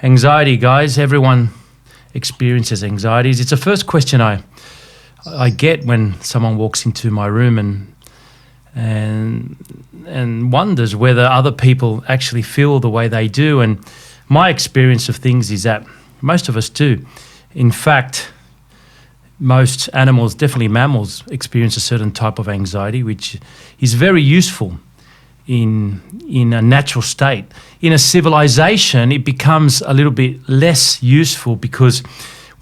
Anxiety, guys. Everyone experiences anxieties. It's the first question I get when someone walks into my room and wonders whether other people actually feel the way they do. And my experience of things is that most of us do. In fact, most animals, definitely mammals, experience a certain type of anxiety, which is very useful in a natural state. In a civilization, it becomes a little bit less useful because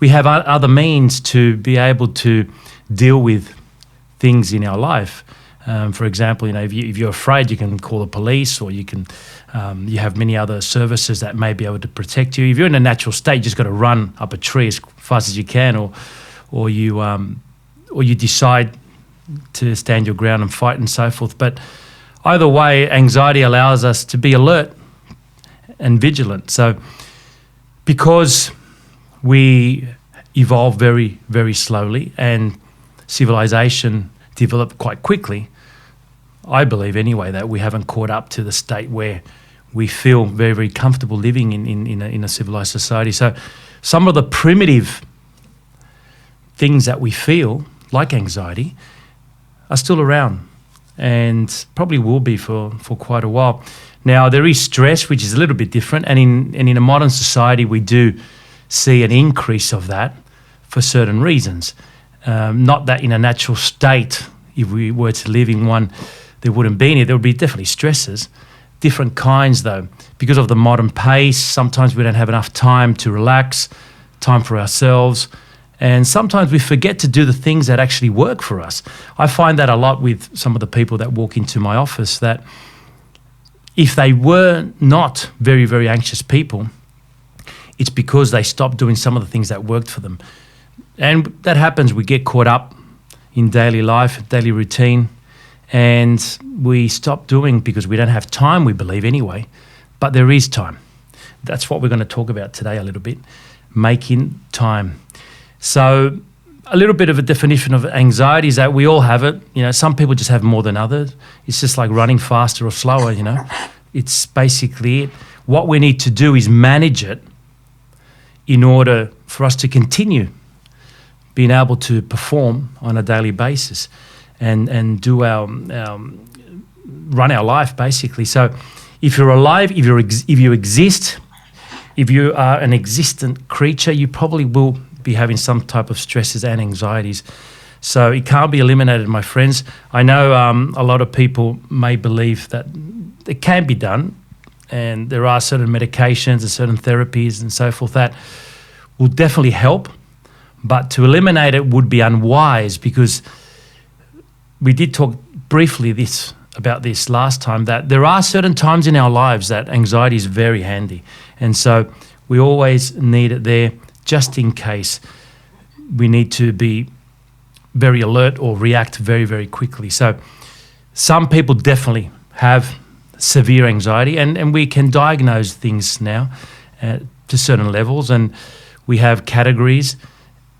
we have other means to be able to deal with things in our life. For example, if you're afraid, you can call the police, or you can you have many other services that may be able to protect you. If you're in a natural state, you just got to run up a tree as fast as you can, or you decide to stand your ground and fight and so forth. But either way, anxiety allows us to be alert and vigilant. So because we evolve very, very slowly and civilization developed quite quickly, I believe anyway that we haven't caught up to the state where we feel very, very comfortable living in a civilized society. So some of the primitive things that we feel, like anxiety, are still around and probably will be for quite a while. Now, there is stress, which is a little bit different, and in a modern society we do see an increase of that for certain reasons. Not that in a natural state, if we were to live in one, there wouldn't be any. There would be definitely stresses, different kinds though. Because of the modern pace, sometimes we don't have enough time to relax, time for ourselves, and sometimes we forget to do the things that actually work for us. I find that a lot with some of the people that walk into my office, that if they were not very, very anxious people, it's because they stopped doing some of the things that worked for them. And that happens. We get caught up in daily life, daily routine, and we stop doing because we don't have time, we believe anyway. But there is time. That's what we're going to talk about today a little bit, making time. So a little bit of a definition of anxiety is that we all have it. Some people just have more than others. It's just like running faster or slower, It's basically it. What we need to do is manage it in order for us to continue being able to perform on a daily basis and do run our life basically. So if you're alive, if you exist, if you are an existent creature, you probably will be having some type of stresses and anxieties. So it can't be eliminated, my friends. I know a lot of people may believe that it can be done, and there are certain medications and certain therapies and so forth that will definitely help, but to eliminate it would be unwise, because we did talk briefly about this last time, that there are certain times in our lives that anxiety is very handy, and so we always need it there just in case we need to be very alert or react very, very quickly. So some people definitely have severe anxiety, and we can diagnose things now to certain levels, and we have categories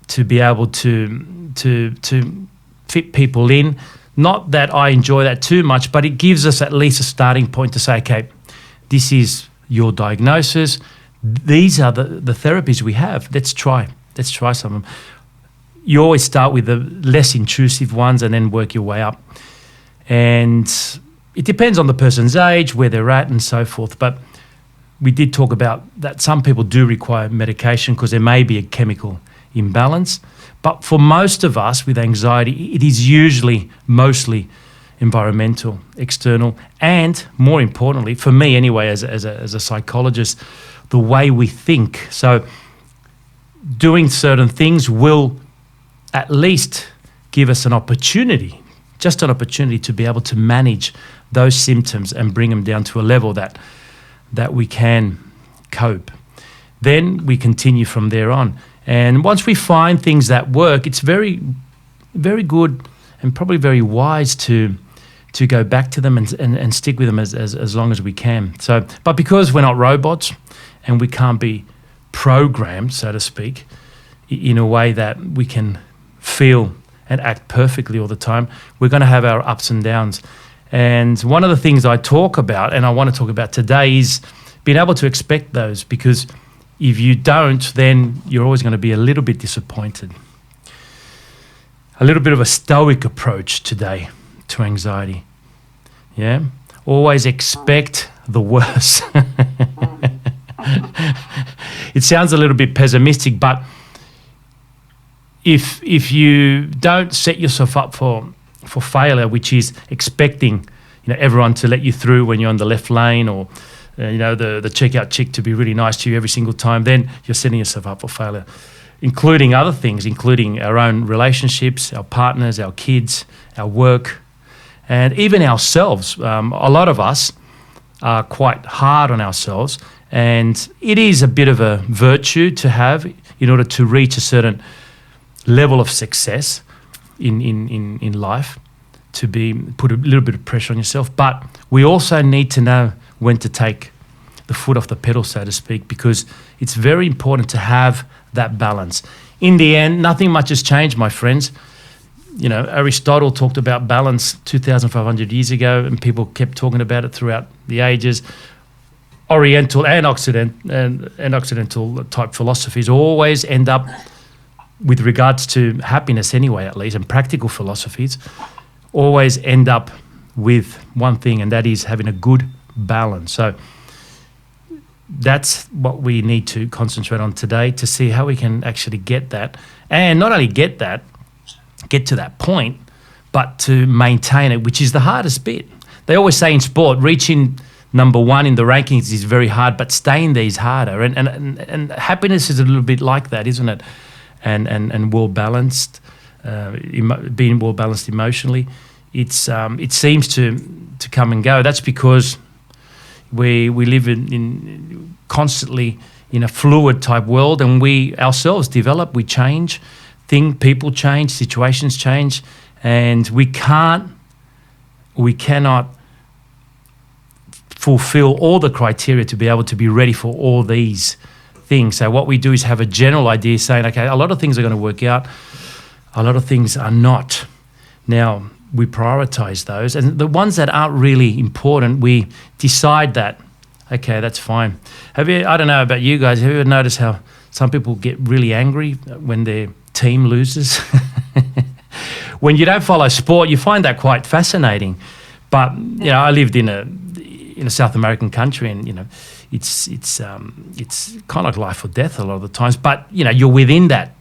to be able to fit people in. Not that I enjoy that too much, but it gives us at least a starting point to say, okay, this is your diagnosis. These are the therapies we have. Let's try some of them. You always start with the less intrusive ones and then work your way up. And it depends on the person's age, where they're at and so forth. But we did talk about that some people do require medication because there may be a chemical imbalance. But for most of us with anxiety, it is usually mostly environmental, external, and more importantly, for me anyway, as a psychologist, the way we think. So doing certain things will at least give us an opportunity, just an opportunity to be able to manage those symptoms and bring them down to a level that we can cope. Then we continue from there on. And once we find things that work, it's very, very good and probably very wise to go back to them and stick with them as long as we can. So, but because we're not robots and we can't be programmed, so to speak, in a way that we can feel and act perfectly all the time, we're going to have our ups and downs. And one of the things I talk about, and I want to talk about today, is being able to expect those, because if you don't, then you're always going to be a little bit disappointed. A little bit of a stoic approach today to anxiety. Yeah? Always expect the worst. It sounds a little bit pessimistic, but if you don't set yourself up for failure, which is expecting everyone to let you through when you're on the left lane, or the checkout chick to be really nice to you every single time, then you're setting yourself up for failure, including other things, including our own relationships, our partners, our kids, our work, and even ourselves. A lot of us are quite hard on ourselves, and it is a bit of a virtue to have in order to reach a certain level of success in life, to put a little bit of pressure on yourself. But we also need to know when to take the foot off the pedal, so to speak, because it's very important to have that balance. In the end, nothing much has changed, my friends. Aristotle talked about balance 2,500 years ago, and people kept talking about it throughout the ages. Oriental and Occidental type philosophies always end up, with regards to happiness anyway, at least, and practical philosophies, always end up with one thing, and that is having a good balance. So that's what we need to concentrate on today, to see how we can actually get that, and not only get to that point, but to maintain it, which is the hardest bit. They always say in sport, reaching number one in the rankings is very hard, but staying there is harder. And happiness is a little bit like that, isn't it? And well balanced, being well balanced emotionally, it seems to come and go. That's because we live in constantly in a fluid type world, and we ourselves develop, we change, people change, situations change, and we cannot fulfill all the criteria to be able to be ready for all these things. So what we do is have a general idea saying, okay, a lot of things are going to work out, a lot of things are not. Now, we prioritize those, and the ones that aren't really important, we decide that, okay, that's fine. I don't know about you guys, have you ever noticed how some people get really angry when their team loses? When you don't follow sport, you find that quite fascinating. But, I lived in a South American country, and, it's kind of like life or death a lot of the times. But, you're within that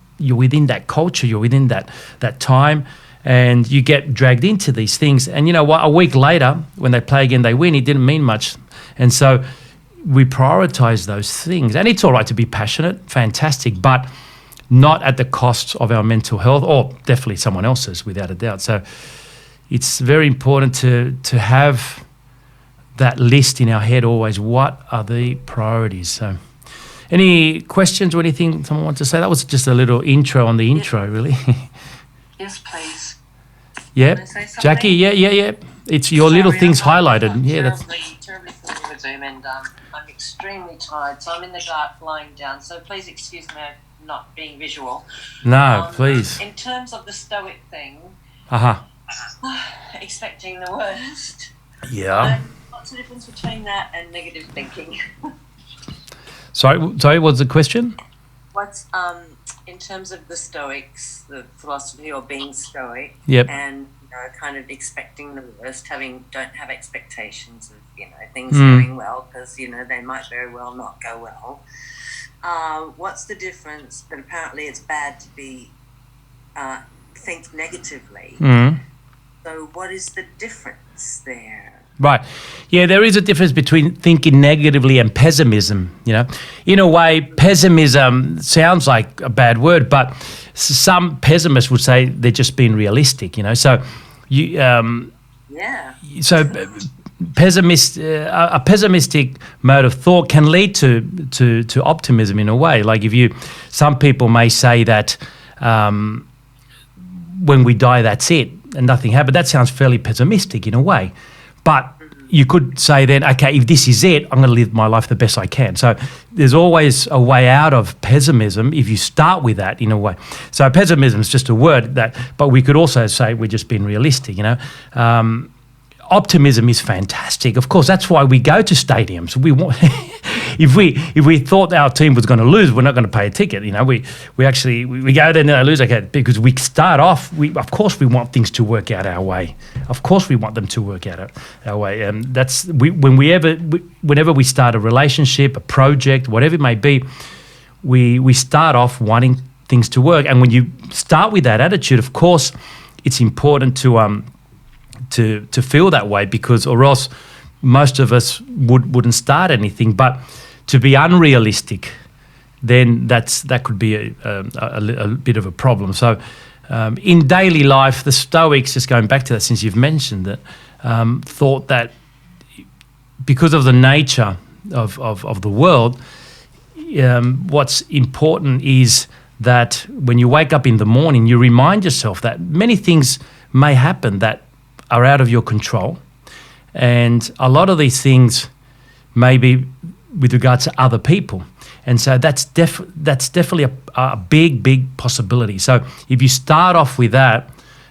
culture, you're within that time, and you get dragged into these things. And you know what? A week later, when they play again, they win. It didn't mean much. And so we prioritize those things. And it's all right to be passionate, fantastic, but not at the cost of our mental health, or definitely someone else's, without a doubt. So it's very important to have that list in our head always. What are the priorities? So any questions or anything someone wants to say? That was just a little intro on the intro, really. Yes, please. Yeah, Jackie, yeah. It's your little things highlighted. Yeah, that's terribly familiar with Zoom, and I'm extremely tired, so I'm in the dark lying down. So please excuse me not being visual. No, please. In terms of the stoic thing, expecting the worst. Yeah. What's the difference between that and negative thinking? Sorry, what's the question? What's in terms of the Stoics, the philosophy or being Stoic, yep, and kind of expecting the worst, don't have expectations of things going well, because they might very well not go well. What's the difference? But apparently, it's bad to think negatively. So, what is the difference there? Right. Yeah, there is a difference between thinking negatively and pessimism, In a way, pessimism sounds like a bad word, but some pessimists would say they're just being realistic, So you so a pessimistic mode of thought can lead to optimism in a way. Like some people may say that when we die, that's it and nothing happened. That sounds fairly pessimistic in a way. But you could say then, okay, if this is it, I'm going to live my life the best I can. So there's always a way out of pessimism if you start with that in a way. So pessimism is just a word but we could also say we're just being realistic, Optimism is fantastic. Of course, that's why we go to stadiums. We want if we thought our team was going to lose, we're not going to pay a ticket. You know, we go there and they lose. Okay, because we start off. Of course we want things to work out our way. Of course we want them to work out our way. That's whenever we start a relationship, a project, whatever it may be, we start off wanting things to work. And when you start with that attitude, of course, it's important to feel that way, because or else most of us wouldn't start anything. But to be unrealistic, then that could be a bit of a problem. So in daily life, the Stoics, just going back to that since you've mentioned it, thought that because of the nature of the world, what's important is that when you wake up in the morning, you remind yourself that many things may happen that are out of your control. And a lot of these things may be with regards to other people. And so that's definitely a big possibility. So if you start off with that,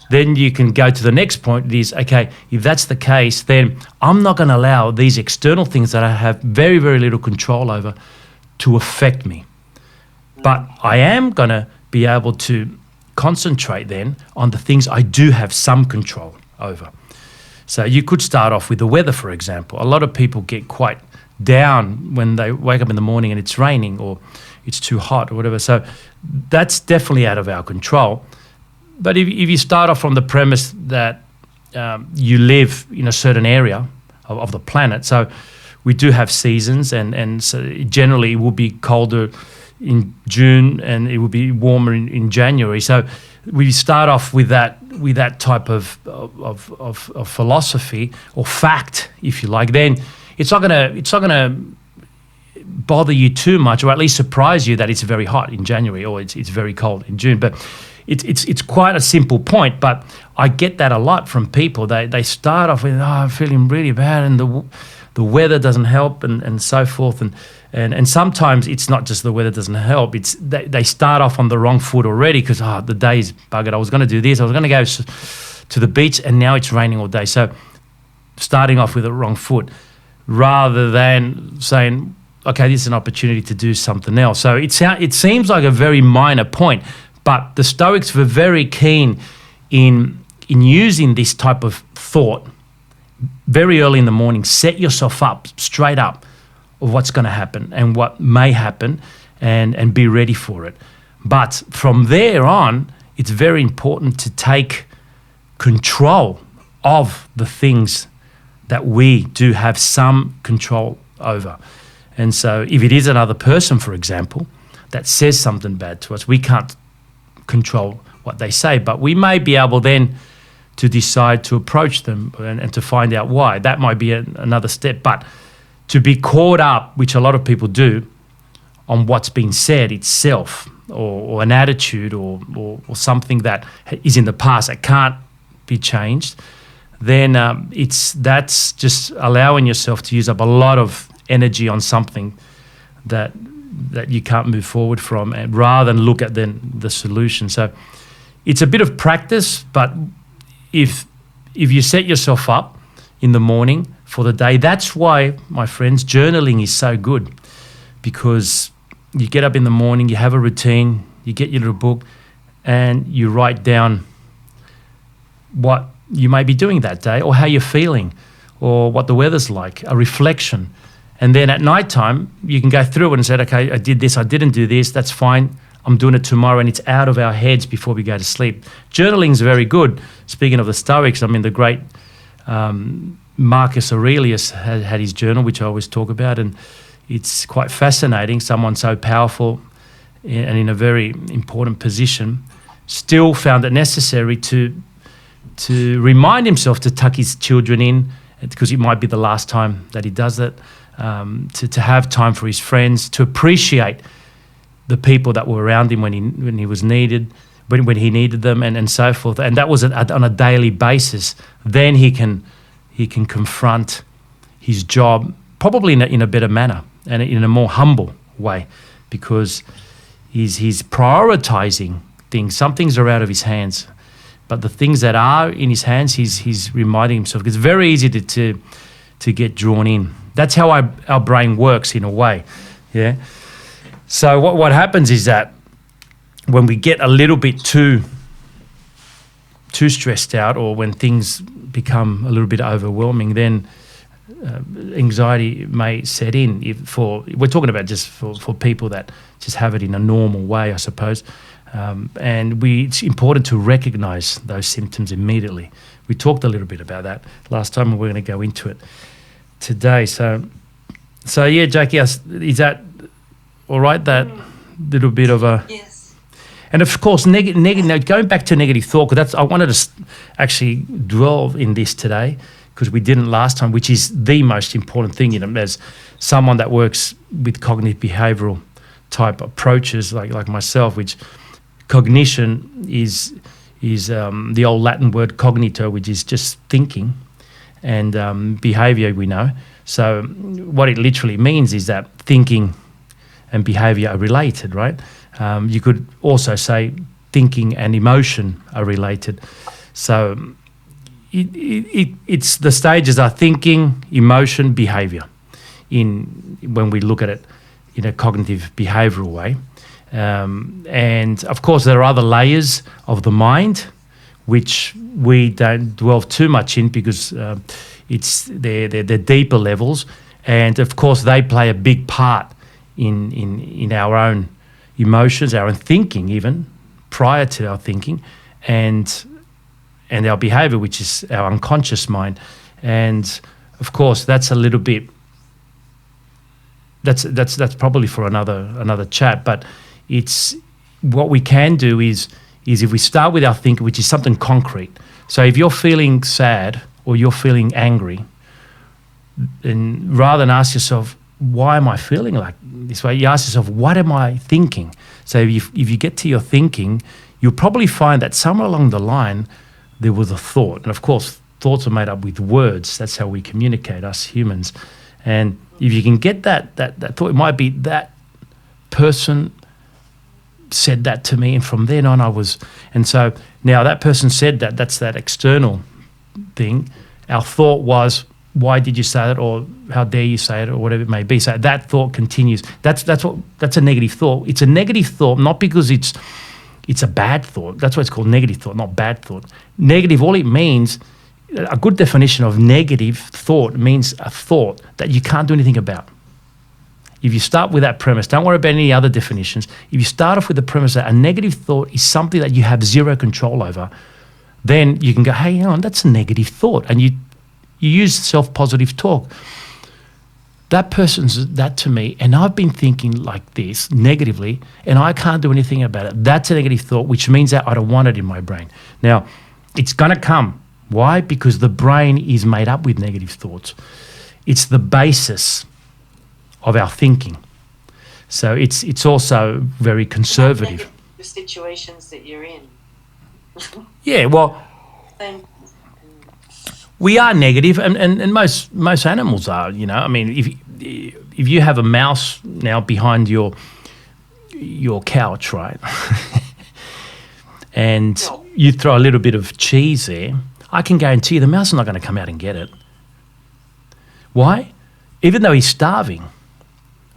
then you can go to the next point. It is, okay, if that's the case, then I'm not going to allow these external things that I have very, very little control over to affect me. But I am going to be able to concentrate then on the things I do have some control over. So you could start off with the weather, for example. A lot of people get quite down when they wake up in the morning and it's raining or it's too hot or whatever. So that's definitely out of our control. But if you start off from the premise that you live in a certain area of the planet, so we do have seasons, and so generally it will be colder in June and it will be warmer in January. So we start off with that type of philosophy or fact, if you like. Then it's not gonna bother you too much, or at least surprise you that it's very hot in January or it's very cold in June. But it's quite a simple point. But I get that a lot from people. They start off with, I'm feeling really bad, and the weather doesn't help, and so forth, and sometimes it's not just the weather doesn't help. It's they start off on the wrong foot already because the day's buggered. I was going to do this. I was going to go to the beach, and now it's raining all day. So starting off with the wrong foot, rather than saying, okay, this is an opportunity to do something else. So it seems like a very minor point, but the Stoics were very keen in using this type of thought very early in the morning. Set yourself up straight up of what's going to happen and what may happen, and be ready for it. But from there on, it's very important to take control of the things that we do have some control over. And so if it is another person, for example, that says something bad to us, we can't control what they say, but we may be able then to decide to approach them and to find out why. That might be another step. But to be caught up, which a lot of people do, on what's been said itself, or an attitude or something that is in the past that can't be changed, then that's just allowing yourself to use up a lot of energy on something that you can't move forward from, and rather than look at the solution. So it's a bit of practice, but if you set yourself up in the morning for the day, that's why, my friends, journaling is so good, because you get up in the morning, you have a routine, you get your little book, and you write down what you may be doing that day, or how you're feeling, or what the weather's like, a reflection. And then at night time, you can go through it and say, okay, I did this, I didn't do this, that's fine, I'm doing it tomorrow, and it's out of our heads before we go to sleep. Journaling is very good. Speaking of the Stoics, I mean, the great Marcus Aurelius had his journal, which I always talk about, and it's quite fascinating. Someone so powerful and in a very important position still found it necessary to remind himself to tuck his children in, because it might be the last time that he does it, to have time for his friends, to appreciate the people that were around him when he was needed, when he needed them, and so forth. And that was on a daily basis. Then he can confront his job probably in a better manner and in a more humble way, because he's prioritizing things. Some things are out of his hands, but the things that are in his hands, he's reminding himself. It's very easy to get drawn in. That's how our brain works in a way. Yeah. So what happens is that when we get a little bit too stressed out, or when things become a little bit overwhelming, then anxiety may set in. We're talking about just for people that just have it in a normal way, I suppose. And it's important to recognize those symptoms immediately. We talked a little bit about that last time, and we're going to go into it today. So yeah, Jackie, is that all right? That little bit of a... Yes. And of course, negative. Going back to negative thought, because I wanted to actually dwell in this today, because we didn't last time, which is the most important thing. As someone that works with cognitive behavioural type approaches, like myself, which cognition is the old Latin word cognito, which is just thinking, and behaviour we know. So what it literally means is that thinking and behaviour are related, right? You could also say thinking and emotion are related. So it's the stages are thinking, emotion, behaviour when we look at it in a cognitive behavioural way. And of course there are other layers of the mind which we don't dwell too much in, because they're deeper levels, and of course they play a big part in our own emotions, our own thinking, even prior to our thinking, and our behaviour, which is our unconscious mind. And of course that's a little bit, that's probably for another chat. But it's what we can do is if we start with our thinking, which is something concrete. So if you're feeling sad or you're feeling angry, and rather than ask yourself, why am I feeling like this way, you ask yourself, what am I thinking? So if you get to your thinking, you'll probably find that somewhere along the line there was a thought. And of course thoughts are made up with words. That's how we communicate, us humans. And if you can get that thought, it might be that person said that to me, and from then on and so now that person said that's that external thing. Our thought was, why did you say that, or how dare you say it, or whatever it may be. So that thought continues. That's a negative thought. It's a negative thought not because it's a bad thought. That's why it's called negative thought, not bad thought. Negative, all it means, a good definition of negative thought means a thought that you can't do anything about. If you start with that premise, don't worry about any other definitions. If you start off with the premise that a negative thought is something that you have zero control over, then you can go, hey, hang on, that's a negative thought. And you use self-positive talk. That person's that to me, and I've been thinking like this negatively, and I can't do anything about it. That's a negative thought, which means that I don't want it in my brain. Now, it's going to come. Why? Because the brain is made up with negative thoughts. It's the basis of our thinking. So it's also very conservative. The situations that you're in. Yeah, well, we are negative, and most animals are, I mean, if you have a mouse now behind your couch, right, and you throw a little bit of cheese there, I can guarantee you the mouse is not going to come out and get it. Why? Even though he's starving.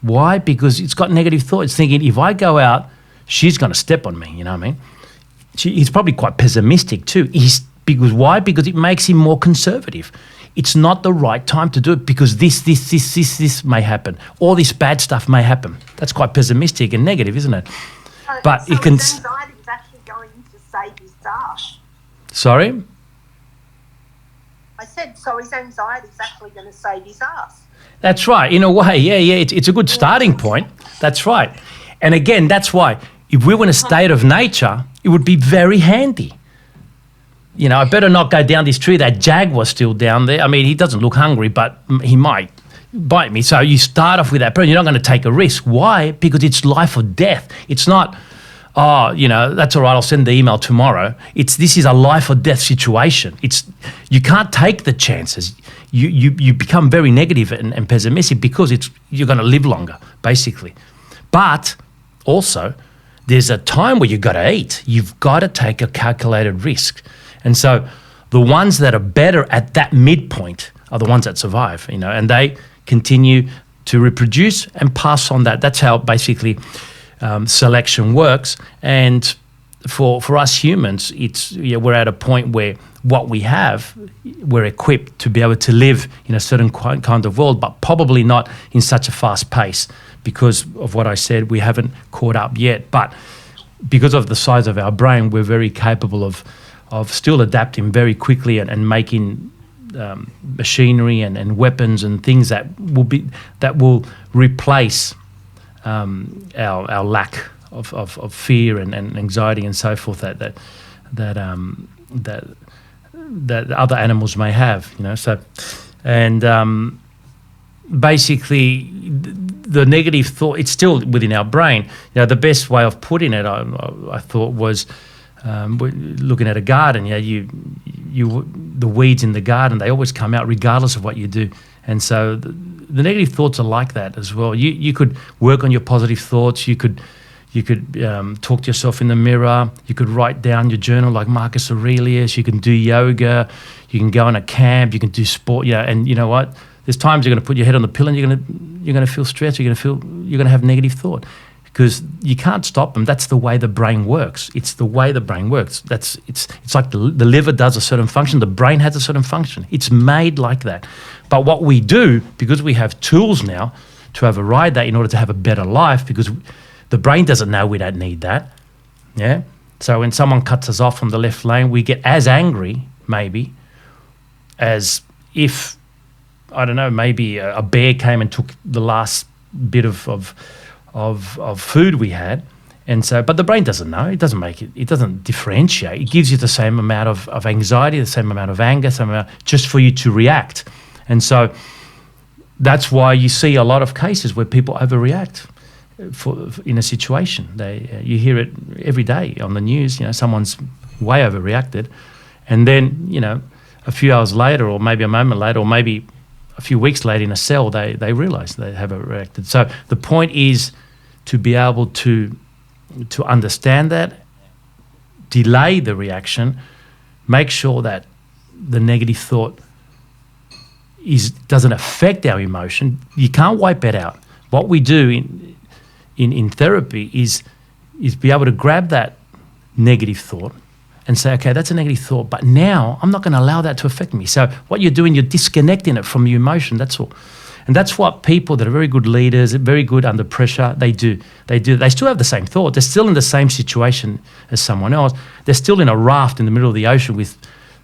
Why? Because it's got negative thoughts, thinking if I go out, she's going to step on me, you know what I mean? He's probably quite pessimistic too. Because why? Because it makes him more conservative. It's not the right time to do it because this may happen. All this bad stuff may happen. That's quite pessimistic and negative, isn't it? But so it can... his anxiety is actually going to save his ass. Sorry? I said, so his anxiety is actually going to save his ass. That's right. In a way, yeah. It's a good starting point. That's right. And again, that's why if we were in a state of nature, it would be very handy. I better not go down this tree. That jaguar's still down there. I mean, he doesn't look hungry, but he might bite me. So you start off with that person. You're not going to take a risk. Why? Because it's life or death. It's not, that's all right, I'll send the email tomorrow. This is a life or death situation. You can't take the chances. You become very negative and pessimistic because you're going to live longer, basically. But also, there's a time where you've got to eat. You've got to take a calculated risk. And so the ones that are better at that midpoint are the ones that survive, and they continue to reproduce and pass on that. That's how basically selection works. And for us humans, we're at a point where what we have, we're equipped to be able to live in a certain kind of world, but probably not in such a fast pace because of what I said. We haven't caught up yet, but because of the size of our brain, we're very capable of still adapting very quickly and making machinery and weapons and things that will replace our lack of fear and anxiety and so forth that other animals may have, So, and basically, the negative thought, it's still within our brain. The best way of putting it, I thought, was looking at a garden. The weeds in the garden, they always come out regardless of what you do. And so the negative thoughts are like that as well. You could work on your positive thoughts. You could talk to yourself in the mirror. You could write down your journal like Marcus Aurelius. You can do yoga. You can go on a camp. You can do sport. And you know what? There's times you're going to put your head on the pillow and you're going to feel stressed. You're going to have negative thought because you can't stop them. That's the way the brain works. It's the way the brain works. It's like the liver does a certain function. The brain has a certain function. It's made like that. But what we do, because we have tools now to override that in order to have a better life, because the brain doesn't know we don't need that. Yeah. So when someone cuts us off from the left lane, we get as angry, maybe, as if, I don't know, maybe a bear came and took the last bit of food we had. And so, but the brain doesn't know. It doesn't make it. It doesn't differentiate. It gives you the same amount of anxiety, the same amount of anger, same amount, just for you to react. And so that's why you see a lot of cases where people overreact in a situation. You hear it every day on the news. Someone's way overreacted, and then a few hours later, or maybe a moment later, or maybe a few weeks later in a cell, they realise they have overreacted. So the point is to be able to understand that, delay the reaction, make sure that the negative thought doesn't affect our emotion. You can't wipe it out. What we do in therapy is be able to grab that negative thought and say, okay, that's a negative thought, but now I'm not going to allow that to affect me. So what you're doing, you're disconnecting it from your emotion, that's all. And that's what people that are very good leaders, very good under pressure, they do. They still have the same thought. They're still in the same situation as someone else. They're still in a raft in the middle of the ocean with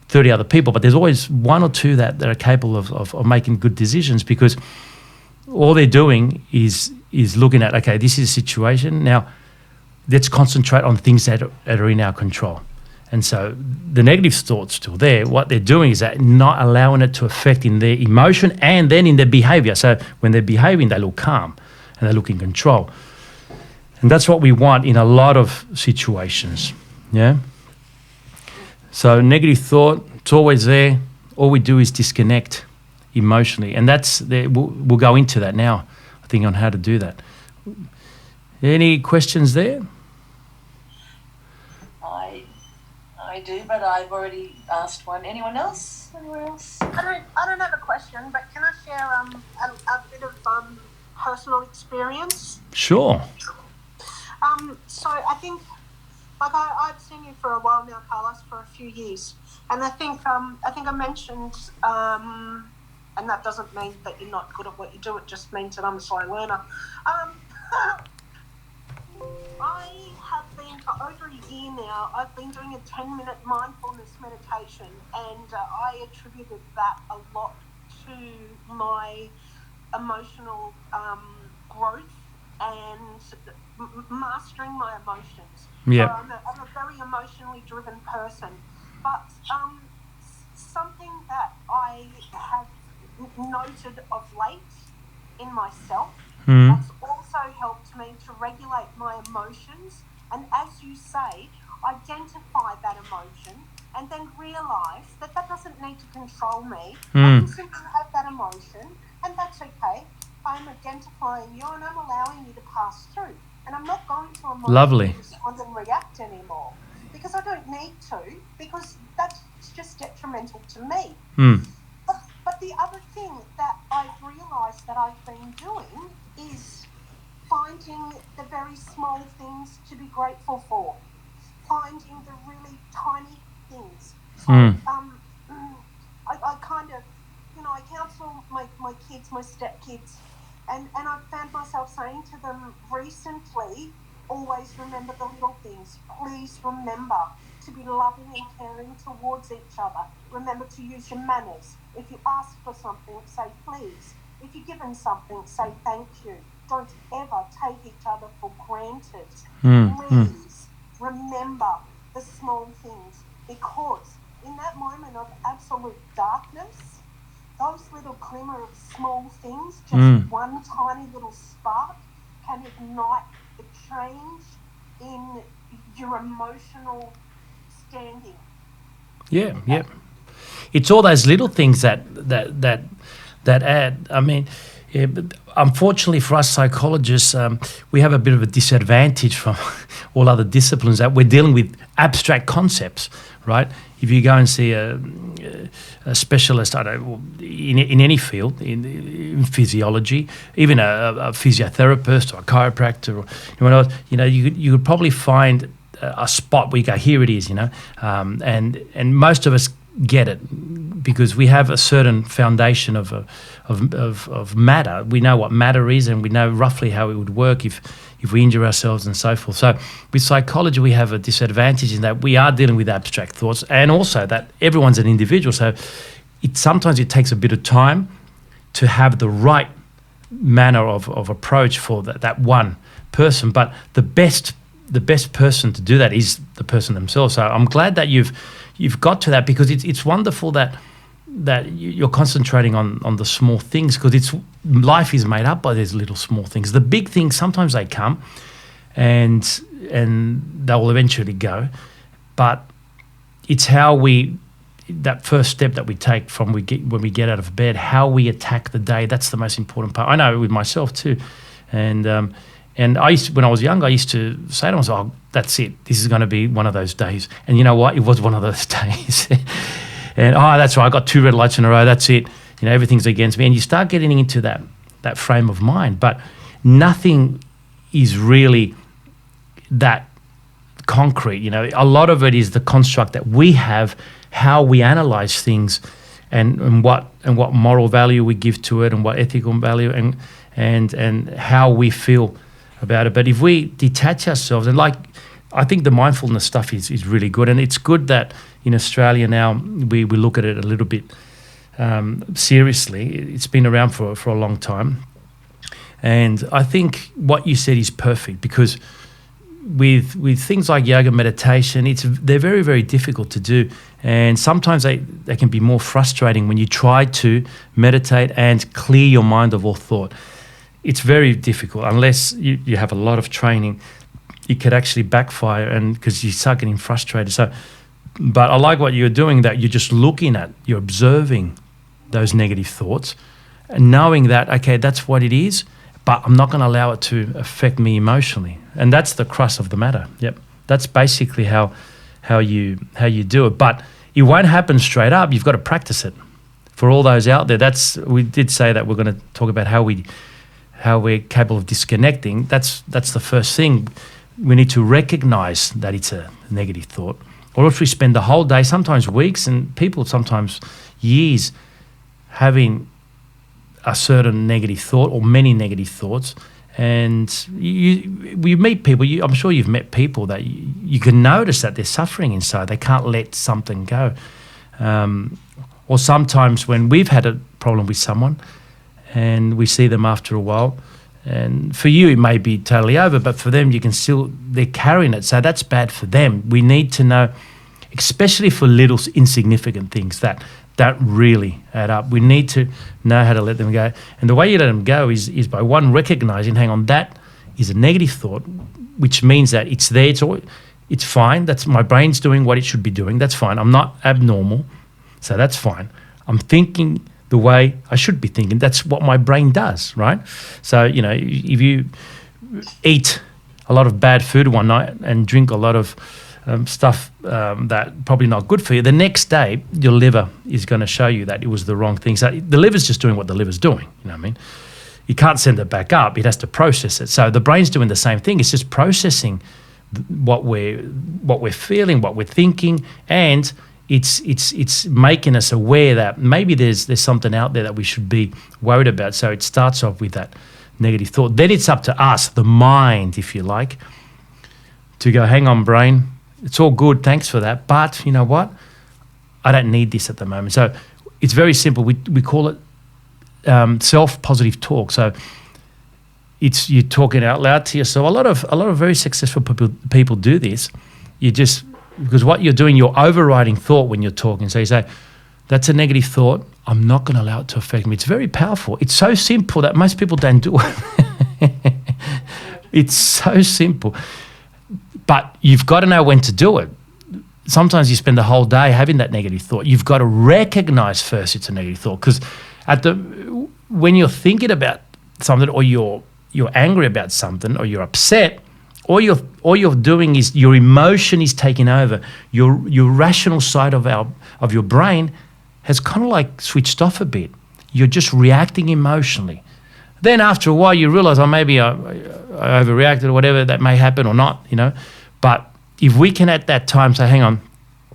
30 other people, but there's always one or two that are capable of making good decisions, because all they're doing is looking at, okay, this is a situation. Now, let's concentrate on things that are in our control. And so the negative thought's still there. What they're doing is that not allowing it to affect in their emotion and then in their behavior. So when they're behaving, they look calm and they look in control. And that's what we want in a lot of situations, yeah? So negative thought, it's always there. All we do is disconnect emotionally. And we'll go into that now, I think, on how to do that. Any questions there? I do, but I've already asked one. Anyone else? Anyone else? I don't have a question, but can I share a bit of personal experience? Sure. So I think, like I've seen you for a while now, Carlos, for a few years, and I think I mentioned, and that doesn't mean that you're not good at what you do. It just means that I'm a slow learner. I have been, for over a year now, I've been doing a 10-minute mindfulness meditation, and I attributed that a lot to my emotional growth and mastering my emotions. Yeah. So I'm a very emotionally driven person, but something that I have noted of late in myself that's also helped me to regulate my emotions, and as you say, identify that emotion and then realise that doesn't need to control me. I can simply have that emotion, and that's okay. I'm identifying you and I'm allowing you to pass through, and I'm not going to emotionally respond and react anymore, because I don't need to, because that's just detrimental to me. But the other that I've been doing is finding the very small things to be grateful for, finding the really tiny things. So, I kind of, I counsel my kids, my stepkids, and I've found myself saying to them recently, always remember the little things. Please remember to be loving and caring towards each other. Remember to use your manners. If you ask for something, say please. If you're given something, say thank you. Don't ever take each other for granted. Please remember the small things, because in that moment of absolute darkness, those little glimmer of small things, just one tiny little spark, can ignite the change in your emotional standing. Yeah. It's all those little things that add. I mean, but unfortunately for us psychologists, we have a bit of a disadvantage from all other disciplines, that we're dealing with abstract concepts, right? If you go and see a specialist, I don't know, in any field, in physiology, even a physiotherapist or a chiropractor, or anyone else, you could probably find a spot where you go, here it is, and most of us get it because we have a certain foundation of matter. We know what matter is, and we know roughly how it would work if we injure ourselves and so forth. So with psychology, we have a disadvantage in that we are dealing with abstract thoughts, and also that everyone's an individual. So sometimes it takes a bit of time to have the right manner of approach for that one person. But the best person to do that is the person themselves. So I'm glad that you've got to that, because it's wonderful that you're concentrating on the small things, because life is made up by these little small things. The big things, sometimes they come and they will eventually go, but it's how that first step that we take when we get out of bed, how we attack the day. That's the most important part. I know with myself too, and when I was young, I used to say to myself, "Oh, that's it. This is going to be one of those days." And you know what? It was one of those days. And that's right, I got 2 red lights in a row, that's it. Everything's against me. And you start getting into that frame of mind. But nothing is really that concrete. A lot of it is the construct that we have, how we analyze things, and what moral value we give to it, and what ethical value, and how we feel about it. But if we detach ourselves, and I think the mindfulness stuff is really good, and it's good that in Australia now we look at it a little bit seriously. It's been around for a long time, and I think what you said is perfect, because with things like yoga, meditation, they're very, very difficult to do, and sometimes they can be more frustrating when you try to meditate and clear your mind of all thought. It's very difficult unless you have a lot of training. It could actually backfire, and because you start getting frustrated. But I like what you're doing, that you're just you're observing those negative thoughts, and knowing that, okay, that's what it is, but I'm not going to allow it to affect me emotionally. And that's the crux of the matter. Yep, that's basically how you do it. But it won't happen straight up. You've got to practice it. For all those out there, we did say that we're going to talk about how we're capable of disconnecting. That's the first thing. We need to recognize that it's a negative thought. Or if we spend the whole day, sometimes weeks, and people sometimes years, having a certain negative thought or many negative thoughts, and we meet people, I'm sure you've met people that you can notice that they're suffering inside. They can't let something go. Or sometimes when we've had a problem with someone and we see them after a while, and for you it may be totally over, but for them they're carrying it. So that's bad for them. We need to know, especially for little insignificant things that don't really add up. We need to know how to let them go. And the way you let them go is by recognizing, hang on, that is a negative thought, which means that it's there, it's fine. That's my brain's doing what it should be doing. That's fine. I'm not abnormal, so that's fine. I'm thinking the way I should be thinking. That's what my brain does, right? So, if you eat a lot of bad food one night and drink a lot of stuff that probably not good for you, the next day your liver is going to show you that it was the wrong thing. So the liver's just doing what the liver's doing, you know what I mean? you can't send it back up. It has to process it. So the brain's doing the same thing. It's just processing what we're feeling, what we're thinking, and it's making us aware that maybe there's something out there that we should be worried about. So it starts off with that negative thought. Then it's up to us, the mind, if you like, to go, hang on, brain, it's all good, thanks for that, but you know what? I don't need this at the moment. So it's very simple. We call it self-positive talk. So it's you talking out loud to yourself. A lot of very successful people do this. Because what you're doing, you're overriding thought when you're talking. So you say, that's a negative thought. I'm not going to allow it to affect me. It's very powerful. It's so simple that most people don't do it. It's so simple. But you've got to know when to do it. Sometimes you spend the whole day having that negative thought. You've got to recognize first it's a negative thought, because when you're thinking about something, or you're angry about something, or you're upset, all you're doing is your emotion is taking over. Your rational side of your brain has kind of like switched off a bit. You're just reacting emotionally. Then after a while you realize, maybe I overreacted, or whatever that may happen or not, But if we can at that time say, hang on,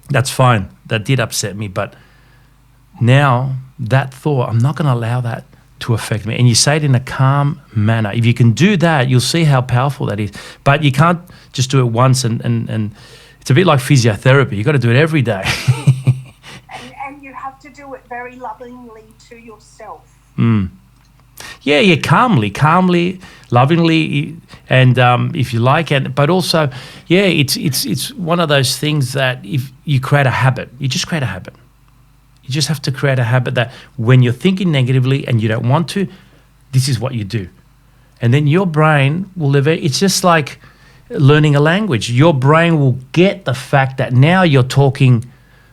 that's fine, that did upset me, but now that thought, I'm not going to allow that to affect me. And you say it in a calm manner. If you can do that, you'll see how powerful that is. But you can't just do it once and it's a bit like physiotherapy. You've got to do it every day. and you have to do it very lovingly to yourself. Yeah, calmly, lovingly, and if you like it. But also, it's one of those things that if you create a habit, you just create a habit. You just have to create a habit that when you're thinking negatively and you don't want to, this is what you do. And then your brain will live it. It's just like learning a language. Your brain will get the fact that now you're talking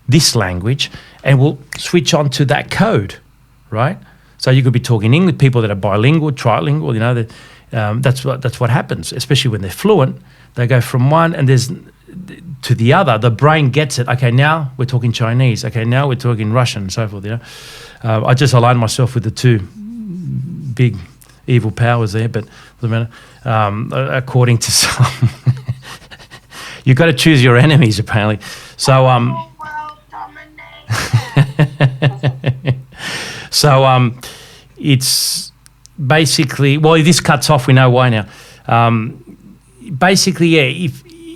this language and will switch on to that code, right? So you could be talking English, people that are bilingual, trilingual, that's what happens, especially when they're fluent. They go from one to the other. The brain gets it. Okay, now we're talking Chinese. Okay, now we're talking Russian and so forth. I just aligned myself with the two big evil powers there, but doesn't matter. According to some, you've got to choose your enemies apparently. So World domination. So it's basically, well, this cuts off. We know why now. Basically,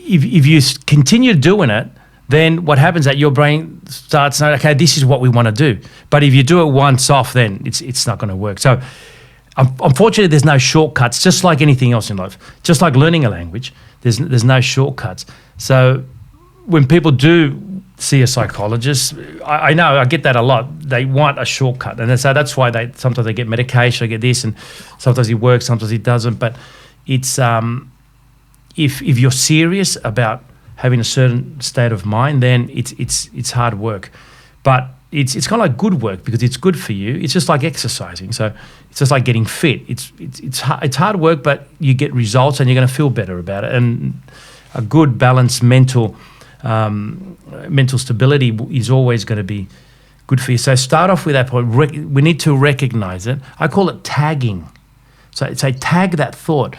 if you continue doing it, then what happens is that your brain starts saying, okay, this is what we want to do. But if you do it once off, then it's not going to work. So unfortunately, there's no shortcuts, just like anything else in life. Just like learning a language, there's no shortcuts. So when people do see a psychologist, I know, I get that a lot. They want a shortcut. And so that's why sometimes they get medication, they get this, and sometimes it works, sometimes it doesn't. But it's if you're serious about having a certain state of mind, then it's hard work. But it's kind of like good work because it's good for you. It's just like exercising. So it's just like getting fit. It's hard work, but you get results and you're going to feel better about it. And a good balanced mental stability is always going to be good for you. So start off with that point. We need to recognize it. I call it tagging. So say tag that thought.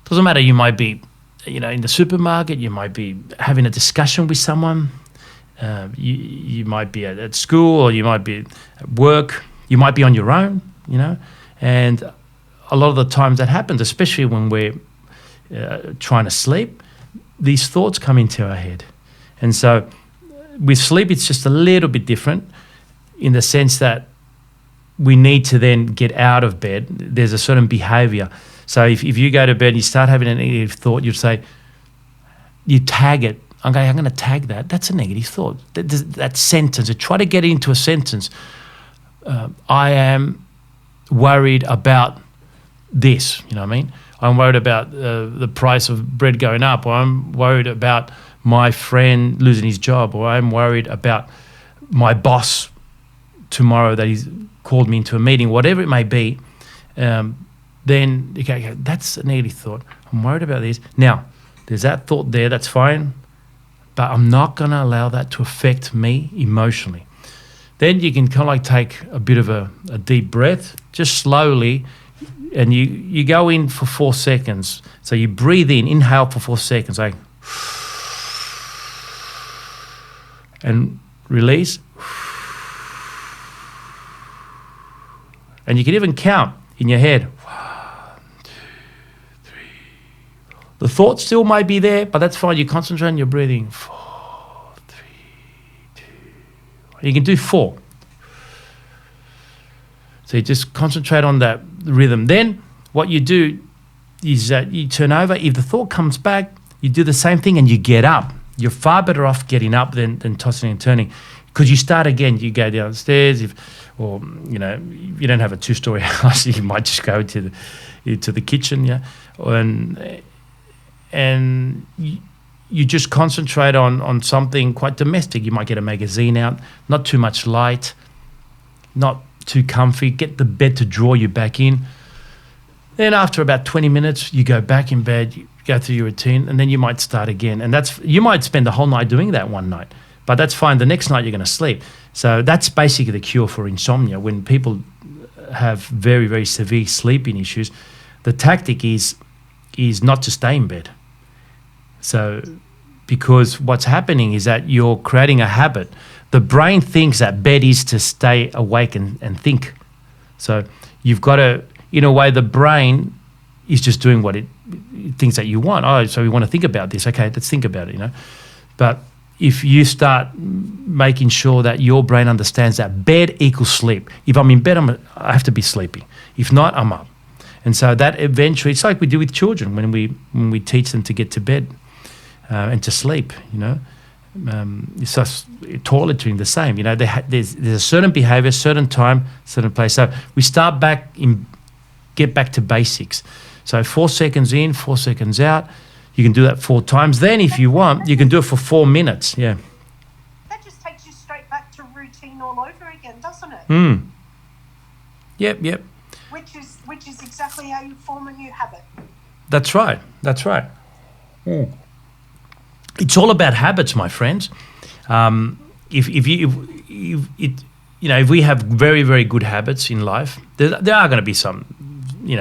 Doesn't matter. You might be, in the supermarket. You might be having a discussion with someone. You might be at school, or you might be at work. You might be on your own. And a lot of the times that happens, especially when we're trying to sleep. These thoughts come into our head. And so with sleep, it's just a little bit different in the sense that we need to then get out of bed. There's a certain behavior. So if you go to bed and you start having a negative thought, you tag it. Okay, I'm going to tag that. That's a negative thought. That sentence. I try to get it into a sentence. I am worried about this. You know what I mean? I'm worried about the price of bread going up, or I'm worried about my friend losing his job, or I'm worried about my boss tomorrow that he's called me into a meeting, whatever it may be. Then, okay, that's a negative thought. I'm worried about this. Now, there's that thought there, that's fine, but I'm not going to allow that to affect me emotionally. Then you can kind of like take a bit of a deep breath, just slowly, and you go in for 4 seconds. So you breathe in, inhale for 4 seconds, like, and release. And you can even count in your head. 1, 2, 3. The thoughts still might be there, but that's fine. You concentrate on your breathing. 4, 3, 2. You can do 4. So you just concentrate on that rhythm. Then what you do is that you turn over. If the thought comes back, you do the same thing and you get up. You're far better off getting up than tossing and turning, because you start again. You go downstairs, or you don't have a 2-story house, you might just go to the kitchen, and you just concentrate on something quite domestic. You might get a magazine out, not too much light, not too comfy, get the bed to draw you back in. Then after about 20 minutes, you go back in bed, you go through your routine, and then you might start again. And you might spend the whole night doing that one night, but that's fine. The next night you're going to sleep. So that's basically the cure for insomnia. When people have very, very severe sleeping issues, the tactic is not to stay in bed. So because what's happening is that you're creating a habit. The brain thinks that bed is to stay awake and think. So you've got to, in a way, the brain is just doing what it thinks that you want. Oh, so we want to think about this. Okay, let's think about it, But if you start making sure that your brain understands that bed equals sleep. If I'm in bed, I have to be sleeping. If not, I'm up. And so that eventually, it's like we do with children when we teach them to get to bed and to sleep, It's just toiletry the same. There's a certain behavior, certain time, certain place. So we get back to basics. So 4 seconds in, 4 seconds out. You can do that 4 times. Then if you want, you can do it for 4 minutes. Yeah. That just takes you straight back to routine all over again, doesn't it? Yep. Which is exactly how you form a new habit. That's right. It's all about habits, my friends. If we have very, very good habits in life, there are going to be some.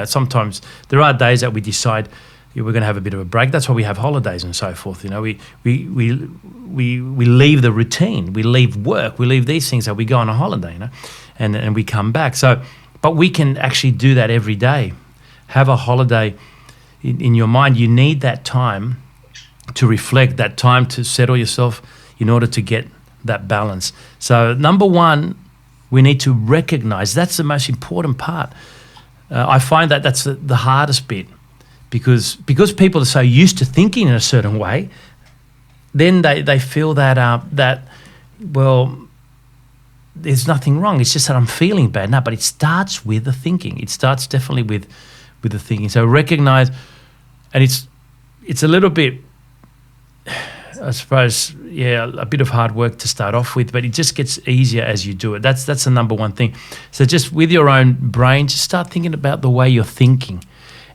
Sometimes there are days that we decide we're going to have a bit of a break. That's why we have holidays and so forth. We leave the routine, we leave work, we leave these things that we go on a holiday, and we come back. So, but we can actually do that every day. Have a holiday in your mind. You need that time to reflect, that time to settle yourself in order to get that balance. So number one, we need to recognize. That's the most important part. I find that that's the hardest bit, because people are so used to thinking in a certain way, then they feel that there's nothing wrong. It's just that I'm feeling bad. No, but it starts with the thinking. It starts definitely with the thinking. So recognize, and it's a little bit, I suppose, a bit of hard work to start off with, but it just gets easier as you do it. That's the number one thing. So just with your own brain, just start thinking about the way you're thinking.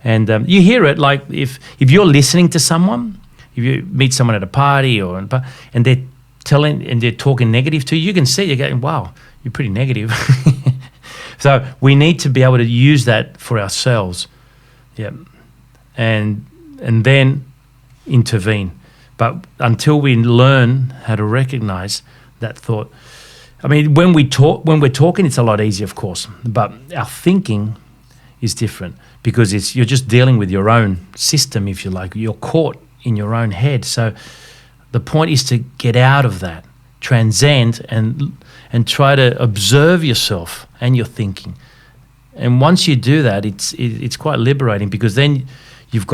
And you hear it, like if you're listening to someone, if you meet someone at a party and they're talking negative to you, you can see you're going, wow, you're pretty negative. So we need to be able to use that for ourselves. Yeah. And then intervene. But until we learn how to recognize that thought, I mean, when we're talking, it's a lot easier, of course. But our thinking is different, because you're just dealing with your own system, if you like. You're caught in your own head. So the point is to get out of that, transcend, and try to observe yourself and your thinking. And once you do that, it's quite liberating, because then you've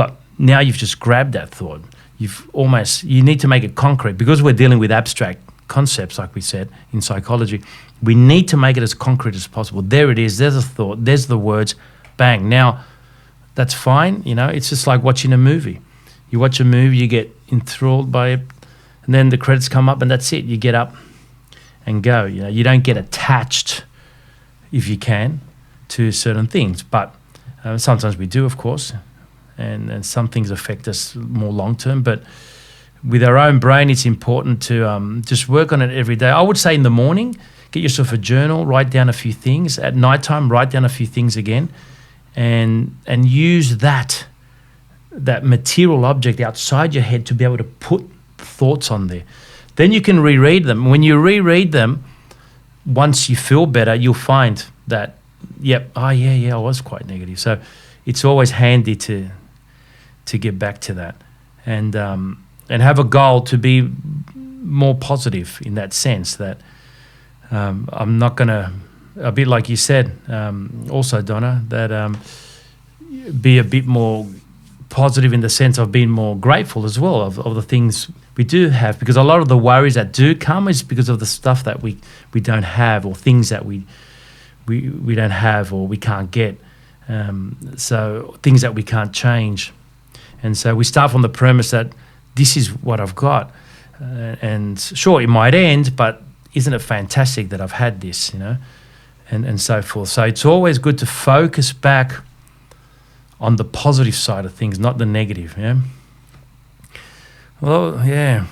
just grabbed that thought. You need to make it concrete, because we're dealing with abstract concepts, like we said in psychology. We need to make it as concrete as possible. There it is. There's a thought. There's the words. Bang. Now, that's fine. It's just like watching a movie. You watch a movie, you get enthralled by it, and then the credits come up, and that's it. You get up and go. You don't get attached, if you can, to certain things. But sometimes we do, of course. And some things affect us more long term. But with our own brain, it's important to just work on it every day. I would say in the morning, get yourself a journal, write down a few things. At nighttime, write down a few things again. and use that material object outside your head to be able to put thoughts on there. Then you can reread them. When you reread them, once you feel better, you'll find that, yep, I was quite negative. So it's always handy to get back to that, and have a goal to be more positive in that sense, that I'm not going to, a bit like you said, also, Donna, that be a bit more positive in the sense of being more grateful as well of the things we do have, because a lot of the worries that do come is because of the stuff that we don't have, or things that we don't have or we can't get, so things that we can't change. And so we start from the premise that this is what I've got, and sure, it might end, but isn't it fantastic that I've had this, and so forth. So it's always good to focus back on the positive side of things, not the negative. Yeah. Well, yeah.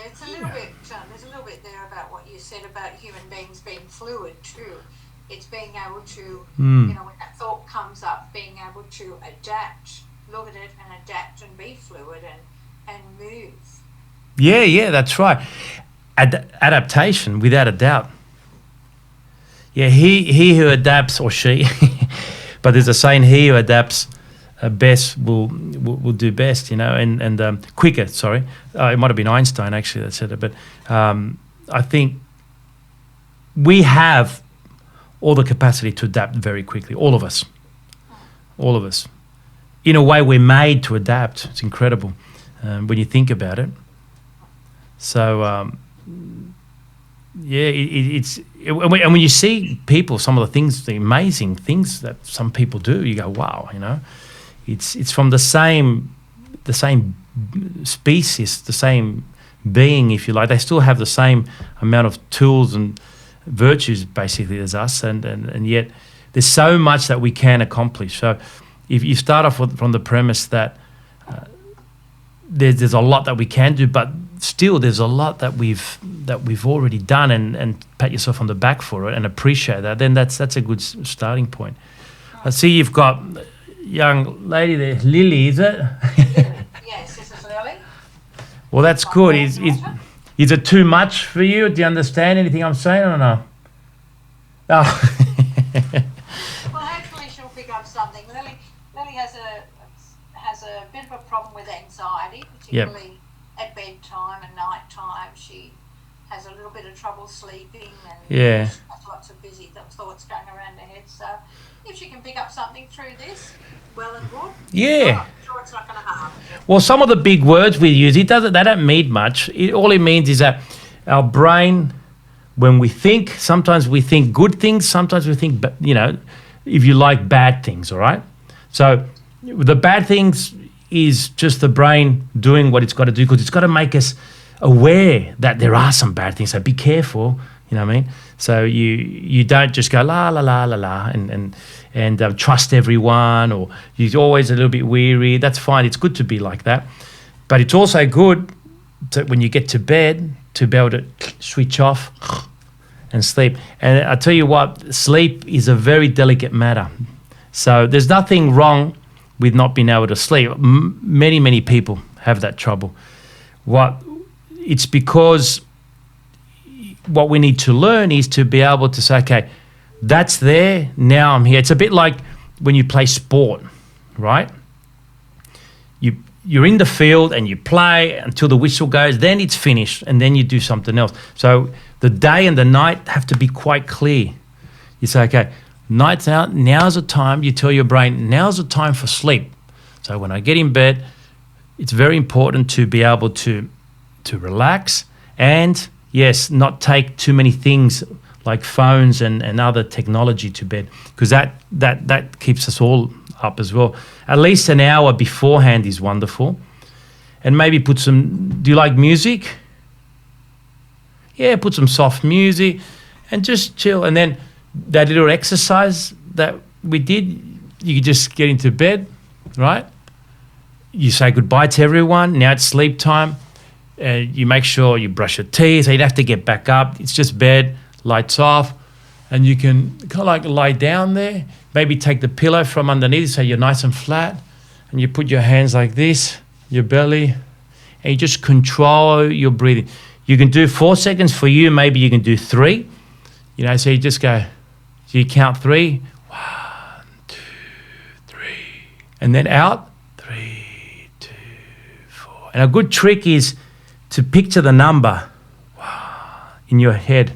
It's a little bit. There's a little bit there about what you said about human beings being fluid too. It's being able to, when that thought comes up, being able to adapt, look at it and adapt and be fluid and move. Yeah, that's right. Adaptation, without a doubt. Yeah, he who adapts, or she, but there's a saying, he who adapts best will do best, and quicker. Sorry, it might have been Einstein actually that said it, but I think we have all the capacity to adapt very quickly. All of us. In a way, we're made to adapt. It's incredible when you think about it. So and when you see people, some of the things, the amazing things that some people do, you go, wow, it's from the same species, the same being, if you like. They still have the same amount of tools and virtues basically as us, and yet there's so much that we can accomplish. So if you start off from the premise that there's a lot that we can do, but still there's a lot that we've already done, and pat yourself on the back for it and appreciate that, then that's a good starting point. I see you've got a young lady there, Lily, is it? Yes, this is Lily. Well, that's good. Is it too much for you? Do you understand anything I'm saying or no? Oh. Well, hopefully she'll pick up something. Lily has a bit of a problem with anxiety, particularly at bedtime and night time. She has a little bit of trouble sleeping, and she has lots of busy thoughts going around her head. So if she can pick up something through this, well and good. Yeah. I'm sure it's not going to harm. Well, some of the big words we use, they don't mean much. All it means is that our brain, when we think, sometimes we think good things, sometimes we think, if you like, bad things, all right? So the bad things is just the brain doing what it's got to do, because it's got to make us aware that there are some bad things. So be careful, you know what I mean? So you don't just go la la la la la and trust everyone, or you're always a little bit weary. That's fine. It's good to be like that, but it's also good to, when you get to bed, to be able to switch off and sleep. And I tell you what, sleep is a very delicate matter. So there's nothing wrong with not being able to sleep. Many people have that trouble. It's because what we need to learn is to be able to say, okay, that's there, now I'm here. It's a bit like when you play sport, right? You're in the field and you play until the whistle goes, then it's finished, and then you do something else. So the day and the night have to be quite clear. You say, okay, night's out, now's the time. You tell your brain, now's the time for sleep. So when I get in bed, it's very important to be able to relax and, yes, not take too many things like phones and other technology to bed, because that keeps us all up as well. At least an hour beforehand is wonderful. And maybe put some, do you like music? Yeah, put some soft music and just chill. And then that little exercise that we did, you could just get into bed, right? You say goodbye to everyone. Now it's sleep time. You make sure you brush your teeth, so you don't have to get back up. It's just bed, lights off, And you can kind of like lie down there, maybe take the pillow from underneath so you're nice and flat, and you put your hands like this, your belly, and you just control your breathing. You can do 4 seconds for you, maybe you can do 3. You know, so you just go, so you count 3, 1, 2, 3, and then out, 3, 2, 4. And a good trick is to picture the number in your head,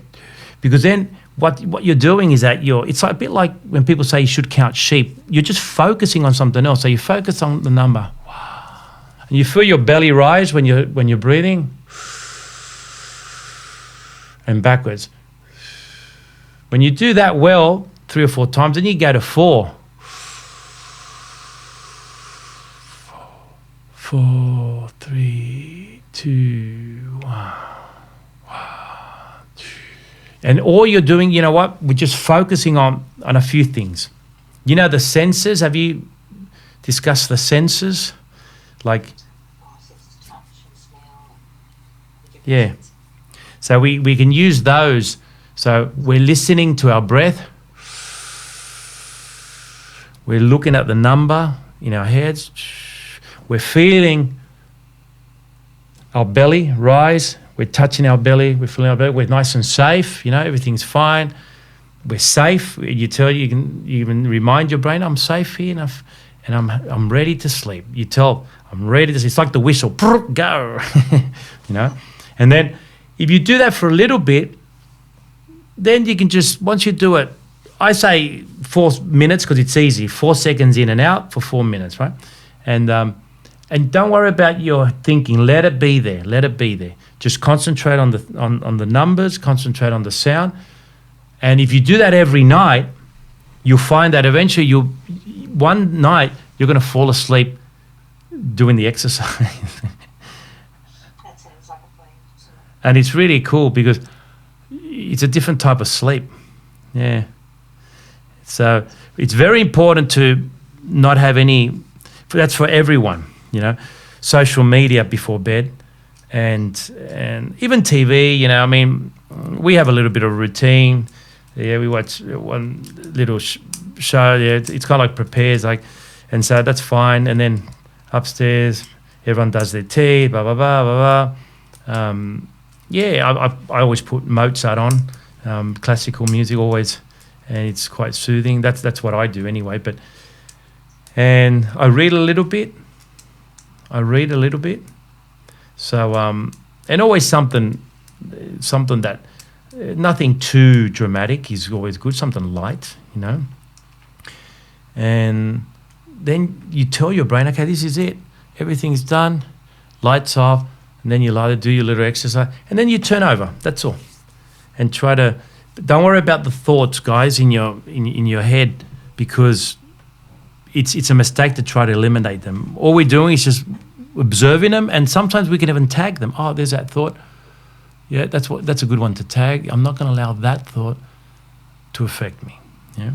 because then what you're doing is that it's like a bit like when people say you should count sheep. You're just focusing on something else. So you focus on the number. Wow. And you feel your belly rise when you're breathing. And backwards. When you do that well 3 or 4 times, then you go to 4. 4, 3, 2, 1. And all you're doing, you know what? We're just focusing on a few things. You know the senses? Have you discussed the senses? Like, yeah. So we can use those. So we're listening to our breath. We're looking at the number in our heads. We're feeling our belly rise. We're touching our belly. We're feeling our belly. We're nice and safe. You know, everything's fine. We're safe. You can even remind your brain, I'm safe here enough, and I'm ready to sleep. You tell, I'm ready to sleep. It's like the whistle, go, you know. And then if you do that for a little bit, then you can just, once you do it, I say 4 minutes because it's easy. 4 seconds in and out for 4 minutes, right? And don't worry about your thinking. Let it be there. Let it be there. Just concentrate on the numbers. Concentrate on the sound. And if you do that every night, you'll find that eventually one night you're going to fall asleep doing the exercise. That sounds like a plan. And it's really cool because it's a different type of sleep. Yeah. So it's very important to not have any. That's for everyone. You know, social media before bed, and even TV. You know, I mean, we have a little bit of routine. Yeah, we watch one little show. Yeah, it's kind of like prepares, like, and so that's fine. And then upstairs, everyone does their tea. Blah blah blah blah blah. Yeah, I always put Mozart on, classical music always, and it's quite soothing. That's what I do anyway. And I read a little bit. So, and always something that, nothing too dramatic is always good, something light, you know. And then you tell your brain, okay, this is it. Everything's done, lights off, and then you do your little exercise, and then you turn over, that's all. And don't worry about the thoughts, guys, in your head, because it's a mistake to try to eliminate them. All we're doing is just observing them, and sometimes we can even tag them. Oh, there's that thought. Yeah, that's a good one to tag. I'm not going to allow that thought to affect me. Yeah,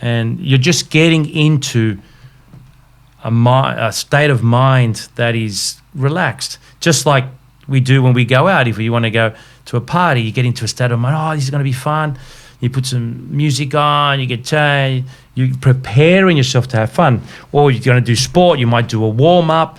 and you're just getting into a state of mind that is relaxed, just like we do when we go out. If you want to go to a party, you get into a state of mind. Oh, this is going to be fun. You put some music on, you get changed, you're preparing yourself to have fun. Or you're going to do sport, you might do a warm-up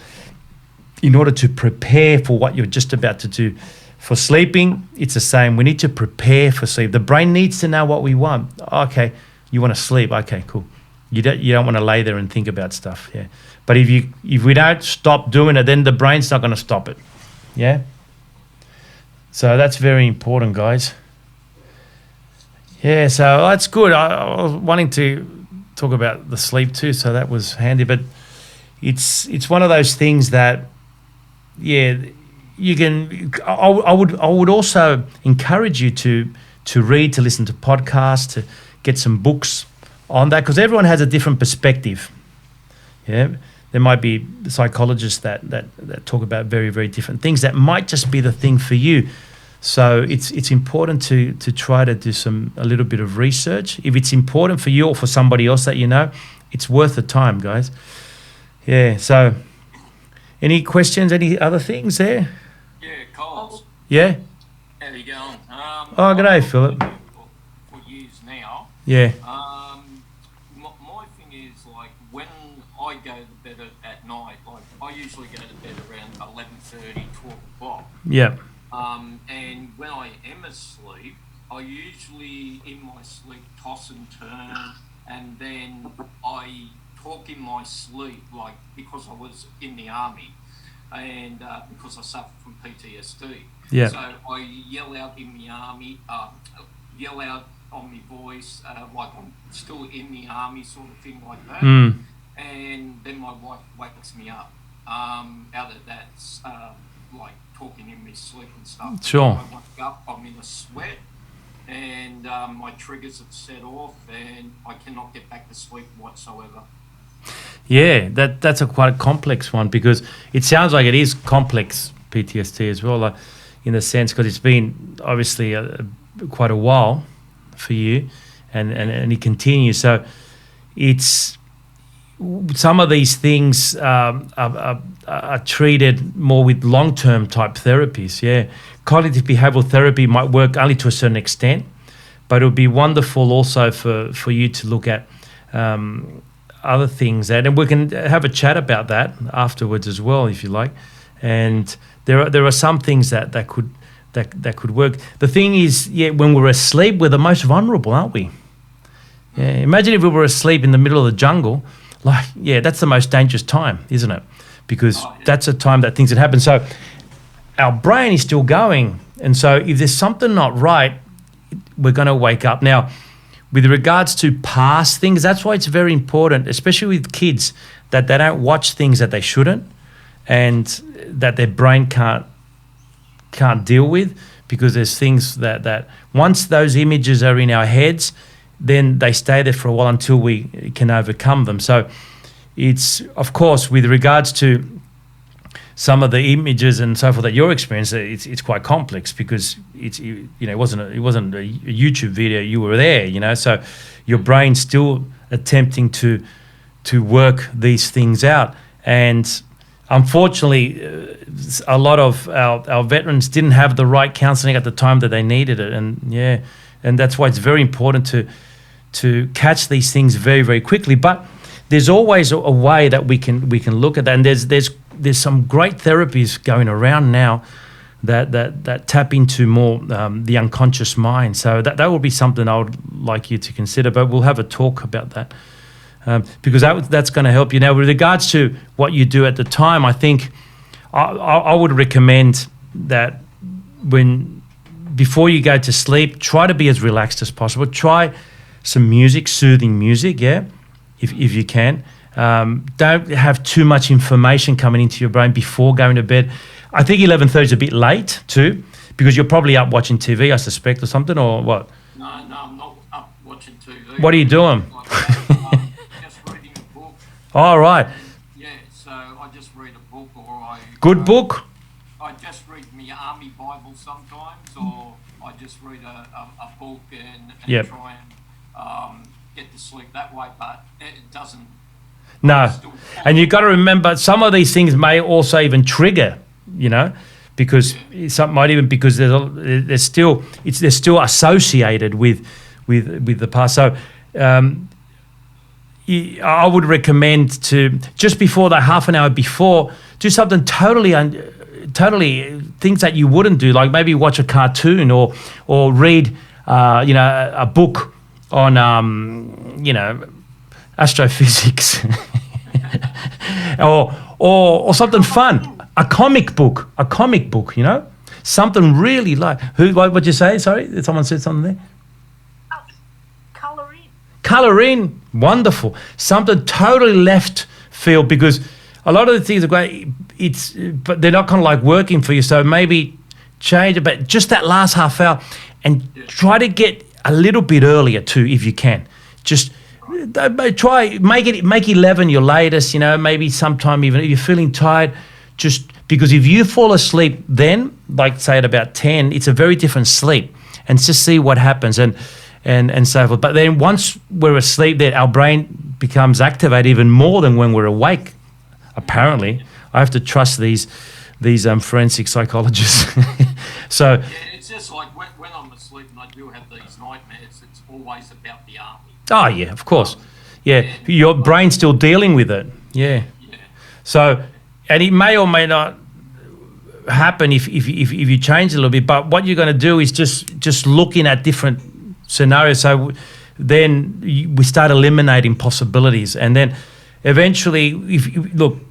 in order to prepare for what you're just about to do. For sleeping, it's the same. We need to prepare for sleep. The brain needs to know what we want. Okay, you want to sleep. Okay, cool. You don't want to lay there and think about stuff. Yeah. But if we don't stop doing it, then the brain's not going to stop it. Yeah. So that's very important, guys. Yeah, so that's good. I was wanting to talk about the sleep too, so that was handy. But it's one of those things that, yeah, you can. I would also encourage you to read, to listen to podcasts, to get some books on that, because everyone has a different perspective. Yeah, there might be psychologists that talk about very, very different things that might just be the thing for you. So it's important to try to do a little bit of research. If it's important for you or for somebody else that you know, it's worth the time, guys. Yeah, so any questions, any other things there? Yeah, Coles. Yeah? How you going? Oh, good day, Philip. What you use now. Yeah. My thing is, like, when I go to bed at night, like, I usually go to bed around 11:30, 12 o'clock. Yeah. And when I am asleep, I usually, in my sleep, toss and turn, and then I talk in my sleep, like, because I was in the army, and because I suffer from PTSD. Yeah. So I yell out in the army, yell out on my voice, like I'm still in the army, sort of thing like that. And then my wife wakes me up out of that, like talking in my sleep and stuff. Sure. I wake up, I'm in a sweat, and my triggers have set off, and I cannot get back to sleep whatsoever. Yeah, that's a quite a complex one, because it sounds like it is complex PTSD as well, like, in the sense, because it's been obviously quite a while for you, and it continues. So it's some of these things are treated more with long-term type therapies. Yeah, cognitive behavioral therapy might work only to a certain extent, but it would be wonderful also for you to look at other things, and we can have a chat about that afterwards as well, if you like. And there are some things that could work. The thing is, yeah, when we're asleep, we're the most vulnerable, aren't we? Yeah, imagine if we were asleep in the middle of the jungle. Like, yeah, that's the most dangerous time, isn't it? Because that's a time that things that happen. So our brain is still going, and so if there's something not right, we're going to wake up. Now, with regards to past things, that's why it's very important, especially with kids, that they don't watch things that they shouldn't, and that their brain can't deal with, because there's things that once those images are in our heads, then they stay there for a while until we can overcome them. So it's, of course, with regards to some of the images and so forth that you're experiencing, it's quite complex, because it wasn't a YouTube video. You were there, so your brain's still attempting to work these things out. And unfortunately, a lot of our veterans didn't have the right counselling at the time that they needed it, and that's why it's very important to catch these things very, very quickly. But there's always a way that we can look at that, and there's some great therapies going around now that tap into more the unconscious mind. So that will be something I would like you to consider, but we'll have a talk about that, because that's going to help you. Now, with regards to what you do at the time, I think I would recommend that before you go to sleep, try to be as relaxed as possible. Try some music, soothing music, yeah, if you can. Don't have too much information coming into your brain before going to bed. I think 11:30 is a bit late too, because you're probably up watching TV, I suspect, or something, or what? No, I'm not up watching TV. What are you doing? Just reading a book. All right. Yeah, so I just read a book, or Good book? I just read my Army Bible sometimes, or I just read a book and Yep. try and get to sleep that way, but it doesn't. No. And you've got to remember, some of these things may also even trigger, because some might even, because they're still associated with the past. So I would recommend to, just before that, half an hour before, do something totally things that you wouldn't do, like maybe watch a cartoon or read a book on astrophysics or something fun, a comic book, something really like, what'd you say? Sorry, someone said something there. Colour in, wonderful. Something totally left field, because a lot of the things are great, but they're not kind of like working for you. So maybe change it, but just that last half hour, and try to get a little bit earlier too, if you can. Just try make 11 your latest. Maybe sometime even if you're feeling tired, just because if you fall asleep then, like say at about 10, it's a very different sleep, and just see what happens and so forth. But then once we're asleep, then our brain becomes activated even more than when we're awake. Apparently, I have to trust these forensic psychologists. So yeah, it's just like when I'm asleep and I do do have these nightmares, it's always about the army. Oh, yeah, of course. Yeah, your brain's still dealing with it. Yeah. Yeah. So, and it may or may not happen if you change a little bit, but what you're going to do is just looking at different scenarios. So then we start eliminating possibilities, and then eventually,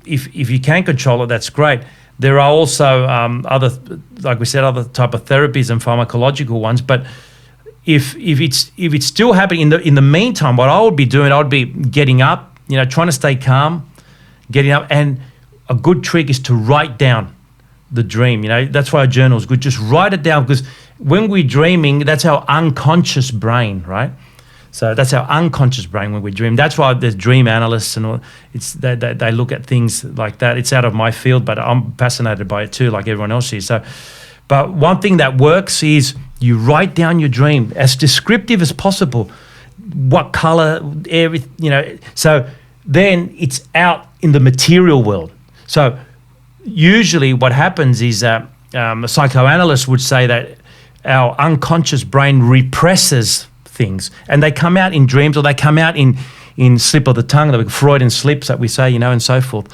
if you can control it, that's great. There are also other, like we said, other type of therapies and pharmacological ones. But if it's still happening in the meantime, what I would be doing, I would be getting up, trying to stay calm, getting up, and a good trick is to write down the dream. That's why a journal is good. Just write it down, because when we're dreaming, that's our unconscious brain, right? So that's our unconscious brain when we dream. That's why there's dream analysts and all. They look at things like that. It's out of my field, but I'm fascinated by it too, like everyone else is. So, but one thing that works is you write down your dream as descriptive as possible. What color, everything, So then it's out in the material world. So usually what happens is that a psychoanalyst would say that our unconscious brain represses things, and they come out in dreams, or they come out in slip of the tongue, like Freudian slips that we say, and so forth.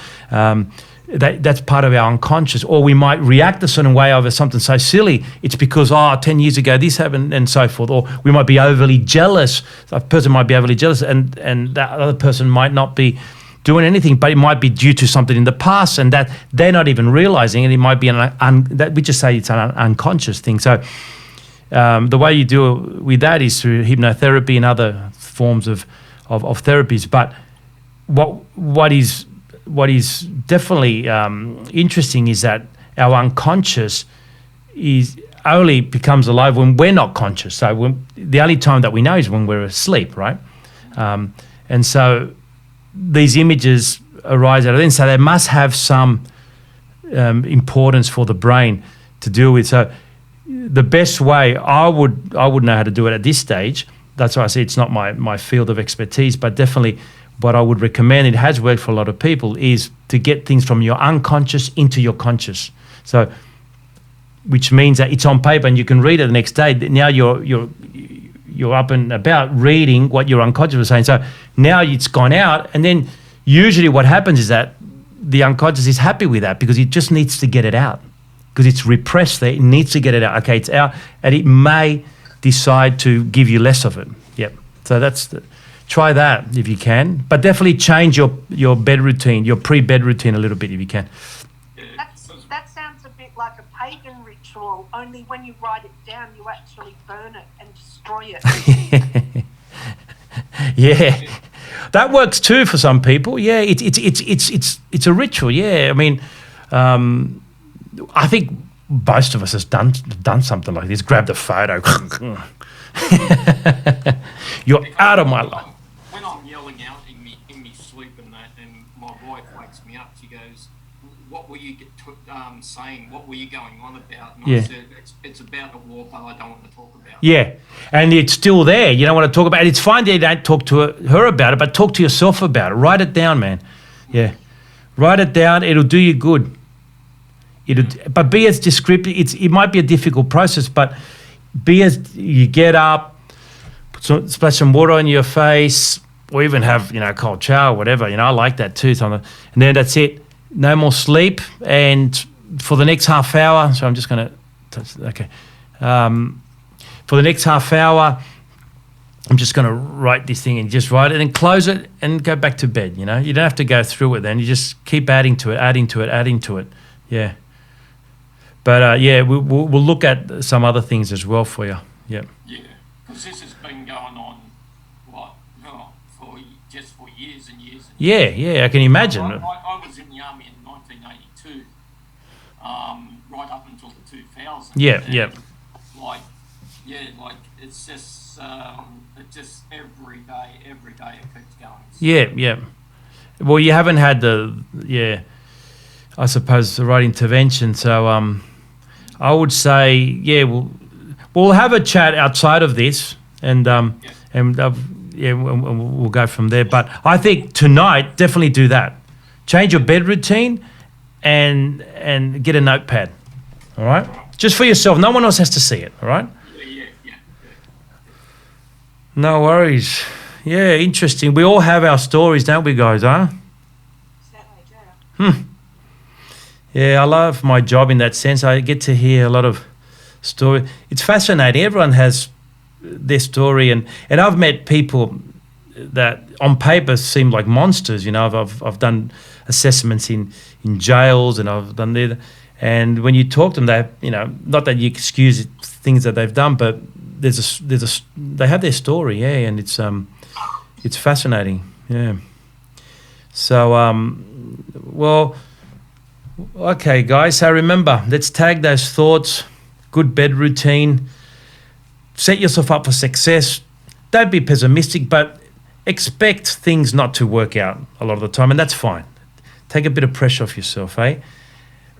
That's part of our unconscious. Or we might react a certain way over something so silly. It's because 10 years ago this happened, and so forth. Or we might be overly jealous. A person might be overly jealous, and that other person might not be doing anything, but it might be due to something in the past, and that they're not even realizing it. It might be that we just say it's an unconscious thing. So the way you deal with that is through hypnotherapy and other forms of therapies. But what is definitely interesting is that our unconscious only becomes alive when we're not conscious. So the only time that we know is when we're asleep, right? And so these images arise out of then. So they must have some importance for the brain to deal with. So the best way I would know how to do it at this stage. That's why I say it's not my field of expertise, but definitely what I would recommend, it has worked for a lot of people, is to get things from your unconscious into your conscious. So, which means that it's on paper and you can read it the next day. Now you're up and about reading what your unconscious was saying. So now it's gone out, and then usually what happens is that the unconscious is happy with that because it just needs to get it out. Because it's repressed there, it needs to get it out. Okay, it's out, and it may decide to give you less of it. Yep. So try that if you can, but definitely change your bed routine, your pre-bed routine a little bit if you can. That sounds a bit like a pagan ritual, only when you write it down, you actually burn it and destroy it. Yeah, that works too for some people. Yeah, it's a ritual. Yeah, I mean. I think most of us has done something like this. Grabbed a photo. You're out of my life. When I'm yelling out in me sleep and that, and my wife wakes me up, she goes, "What were you saying? What were you going on about?" And I said, "It's about a war, but I don't want to talk about it." Yeah, and it's still there. You don't want to talk about it. It's fine that you don't talk to her about it, but talk to yourself about it. Write it down, man. Yeah, write it down. It'll do you good. But be as descriptive. It might be a difficult process, but be as you get up, splash some water on your face, or even have a cold shower, or whatever. I like that too. And then that's it. No more sleep, and for the next half hour. So I'm just going to touch. Okay, for the next half hour, I'm just going to write this thing and just write it and close it and go back to bed. You don't have to go through it. Then you just keep adding to it. Yeah. But we'll look at some other things as well for you. Yeah. Yeah, because this has been going on, for years and years. Yeah, I can imagine. I was in the army in 1982, right up until the 2000s. Yeah. It's just every day it keeps going. Yeah. Well, you haven't had I suppose the right intervention. So I would say, we'll have a chat outside of this, and we'll go from there. But I think tonight, definitely do that. Change your bed routine, and get a notepad. All right, just for yourself. No one else has to see it. All right. Yeah. No worries. Yeah, interesting. We all have our stories, don't we, guys, huh? Certainly do. Yeah, I love my job in that sense. I get to hear a lot of story. It's fascinating. Everyone has their story, and I've met people that on paper seem like monsters. You know, I've done assessments in jails, and I've done there. And when you talk to them, they, you know, not that you excuse things that they've done, but they have their story, yeah, and it's fascinating, yeah. So well, okay, guys. So remember, let's tag those thoughts. Good bed routine. Set yourself up for success. Don't be pessimistic, but expect things not to work out a lot of the time, and that's fine. Take a bit of pressure off yourself, eh?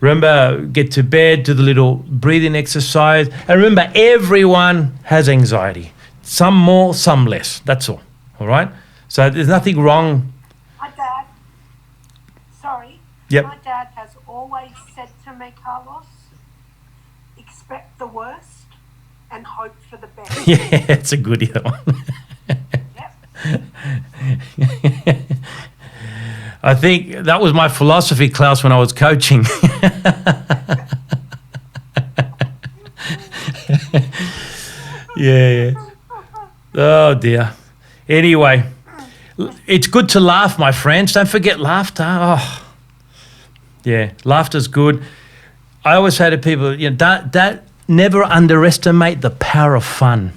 Remember, get to bed, do the little breathing exercise. And remember, everyone has anxiety. Some more, some less. That's all right? So there's nothing wrong. My dad, sorry. Yep. My dad has always said to me, Carlos, expect the worst and hope for the best. Yeah, it's a goodie, that one. Yep. I think that was my philosophy class when I was coaching. Yeah. Oh, dear. Anyway, it's good to laugh, my friends. Don't forget laughter. Oh, yeah, laughter's good. I always say to people, you know, don't never underestimate the power of fun.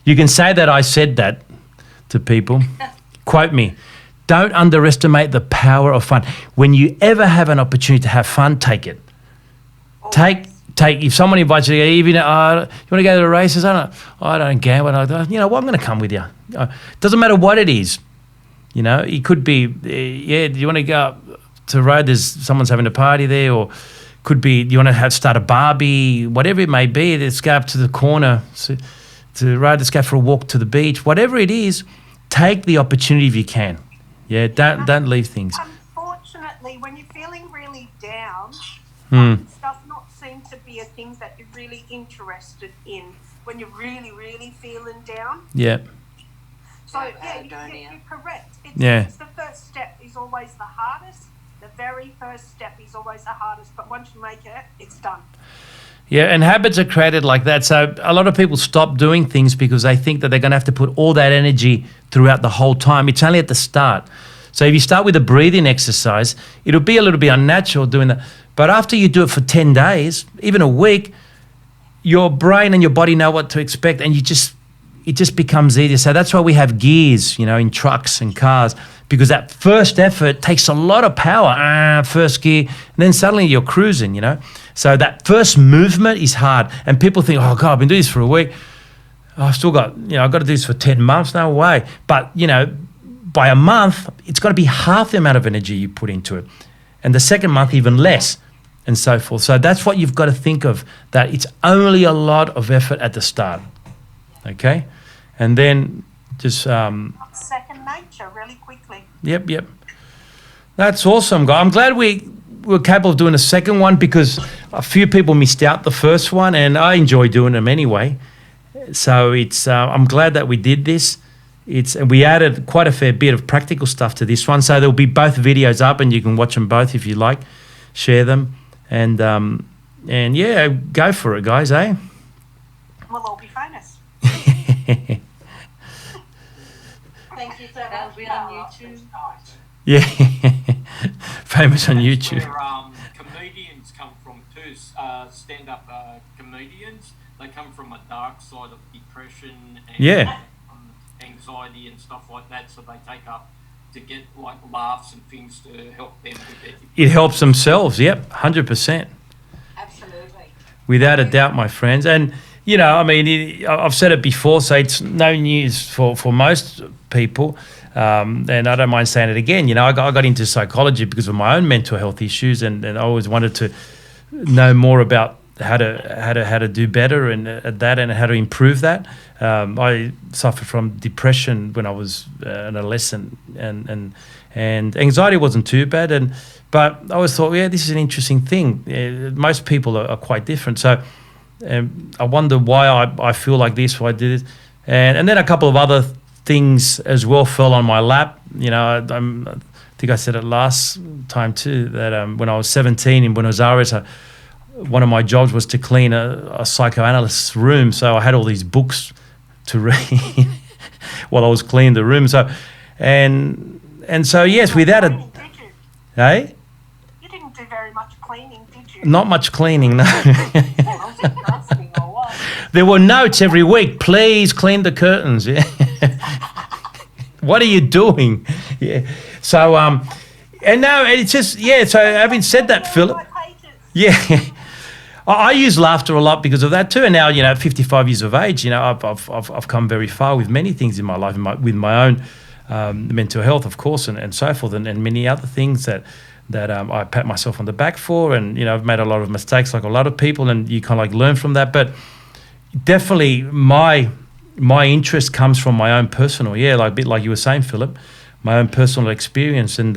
You can say that I said that to people. Quote me. Don't underestimate the power of fun. When you ever have an opportunity to have fun, take it. Take. If someone invites you, even you want to go to the races, I don't gamble. You know what? I'm going to come with you. Doesn't matter what it is. You know, it could be, yeah. Do you want to go up to the road? There's someone's having a party there, or could be you want to start a barbie, whatever it may be. Let's go up to the corner to the road. Let's go for a walk to the beach. Whatever it is, take the opportunity if you can. Yeah, don't leave things. Unfortunately, when you're feeling really down, it does not seem to be a thing that you're really interested in when you're really, really feeling down. Yeah. So, you're correct. It's the first step is always the hardest. The very first step is always the hardest. But once you make it, it's done. Yeah, and habits are created like that. So a lot of people stop doing things because they think that they're going to have to put all that energy throughout the whole time. It's only at the start. So if you start with a breathing exercise, it'll be a little bit unnatural doing that. But after you do it for 10 days, even a week, your brain and your body know what to expect, and it just becomes easier. So that's why we have gears, you know, in trucks and cars, because that first effort takes a lot of power. First gear, and then suddenly you're cruising, you know. So that first movement is hard, and people think, oh God, I've been doing this for a week. I've still got, you know, I've got to do this for 10 months. No way. But, you know, by a month, it's got to be half the amount of energy you put into it. And the second month, even less, and so forth. So that's what you've got to think of, that it's only a lot of effort at the start. Okay? And then just... second nature, really quickly. Yep. That's awesome, guy. I'm glad we were capable of doing a second one, because a few people missed out the first one, and I enjoy doing them anyway. So it's I'm glad that we did this. And we added quite a fair bit of practical stuff to this one. So there'll be both videos up, and you can watch them both if you like. Share them. And yeah, go for it, guys, eh? We'll all be famous. Thank you so much. That'll be on YouTube. Yeah. Famous on YouTube. Where comedians come from too, stand-up comedians. They come from a dark side of depression and anxiety and stuff like that, so they take up to get like laughs and things to help them with their depression. It helps themselves, 100%. Absolutely. Without a doubt, my friends. And, you know, I mean, I've said it before, so it's no news for most people. And I don't mind saying it again. You know, I got into psychology because of my own mental health issues, and I always wanted to know more about how to do better and at that, and how to improve that. I suffered from depression when I was an adolescent, and anxiety wasn't too bad. But I always thought, this is an interesting thing. Most people are quite different. So I wonder why I feel like this, why I did it. and then a couple of other things as well fell on my lap. I think I said it last time too, that when I was 17 in Buenos Aires, one of my jobs was to clean a psychoanalyst's room. So I had all these books to read while I was cleaning the room. So, and so yes, without a, hey, you didn't do very much cleaning, did you? not much cleaning, no. Was it dusting or what? There were notes every week. Please clean the curtains. Yeah. What are you doing? Yeah. So and now it's just So having said that, Philip, yeah. I use laughter a lot because of that too. And now, at 55 years of age, I've come very far with many things in my life, with my own mental health, of course, and so forth, and many other things that I pat myself on the back for. And, I've made a lot of mistakes like a lot of people, and you kind of like learn from that. But definitely my interest comes from my own personal, like a bit like you were saying, Philip, my own personal experience. And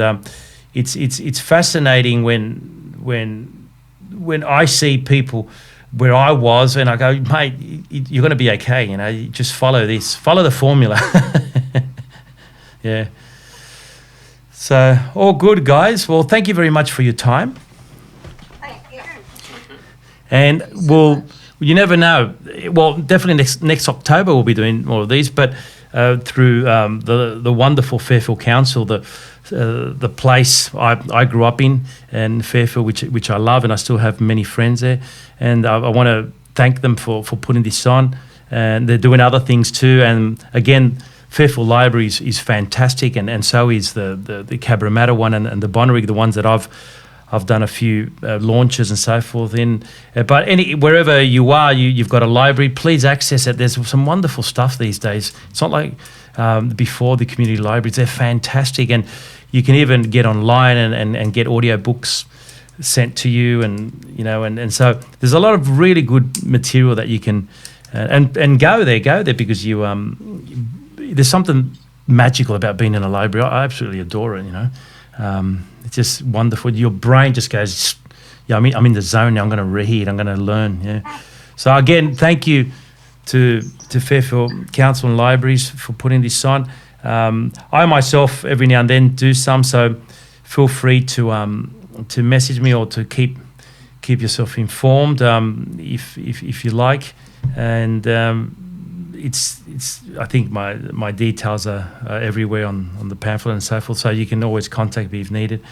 it's fascinating when I see people where I was, and I go, mate, you're going to be okay. You just follow the formula. Yeah. So all good, guys. Well, thank you very much for your time. Thank you. And you never know. Well, definitely next October we'll be doing more of these, but through the wonderful Fairfield Council, the place I grew up in Fairfield, which I love, and I still have many friends there. And I want to thank them for putting this on. And they're doing other things too. And again, Fairfield Library is fantastic, and so is the Cabramatta one and the Bonnyrigg, the ones that I've done a few launches and so forth in. But wherever you are, you've got a library, please access it. There's some wonderful stuff these days. It's not like before the community libraries. They're fantastic, and you can even get online and get audio books sent to you, and so there's a lot of really good material that you can and go there because there's something magical about being in a library. I absolutely adore it. It's just wonderful. Your brain just goes, I'm in the zone now. I'm going to read. I'm going to learn. Yeah. So again, thank you to Fairfield Council and Libraries for putting this on. I myself every now and then do some, so feel free to message me or to keep yourself informed if you like. And it's I think my details are everywhere on the pamphlet and so forth, so you can always contact me if needed.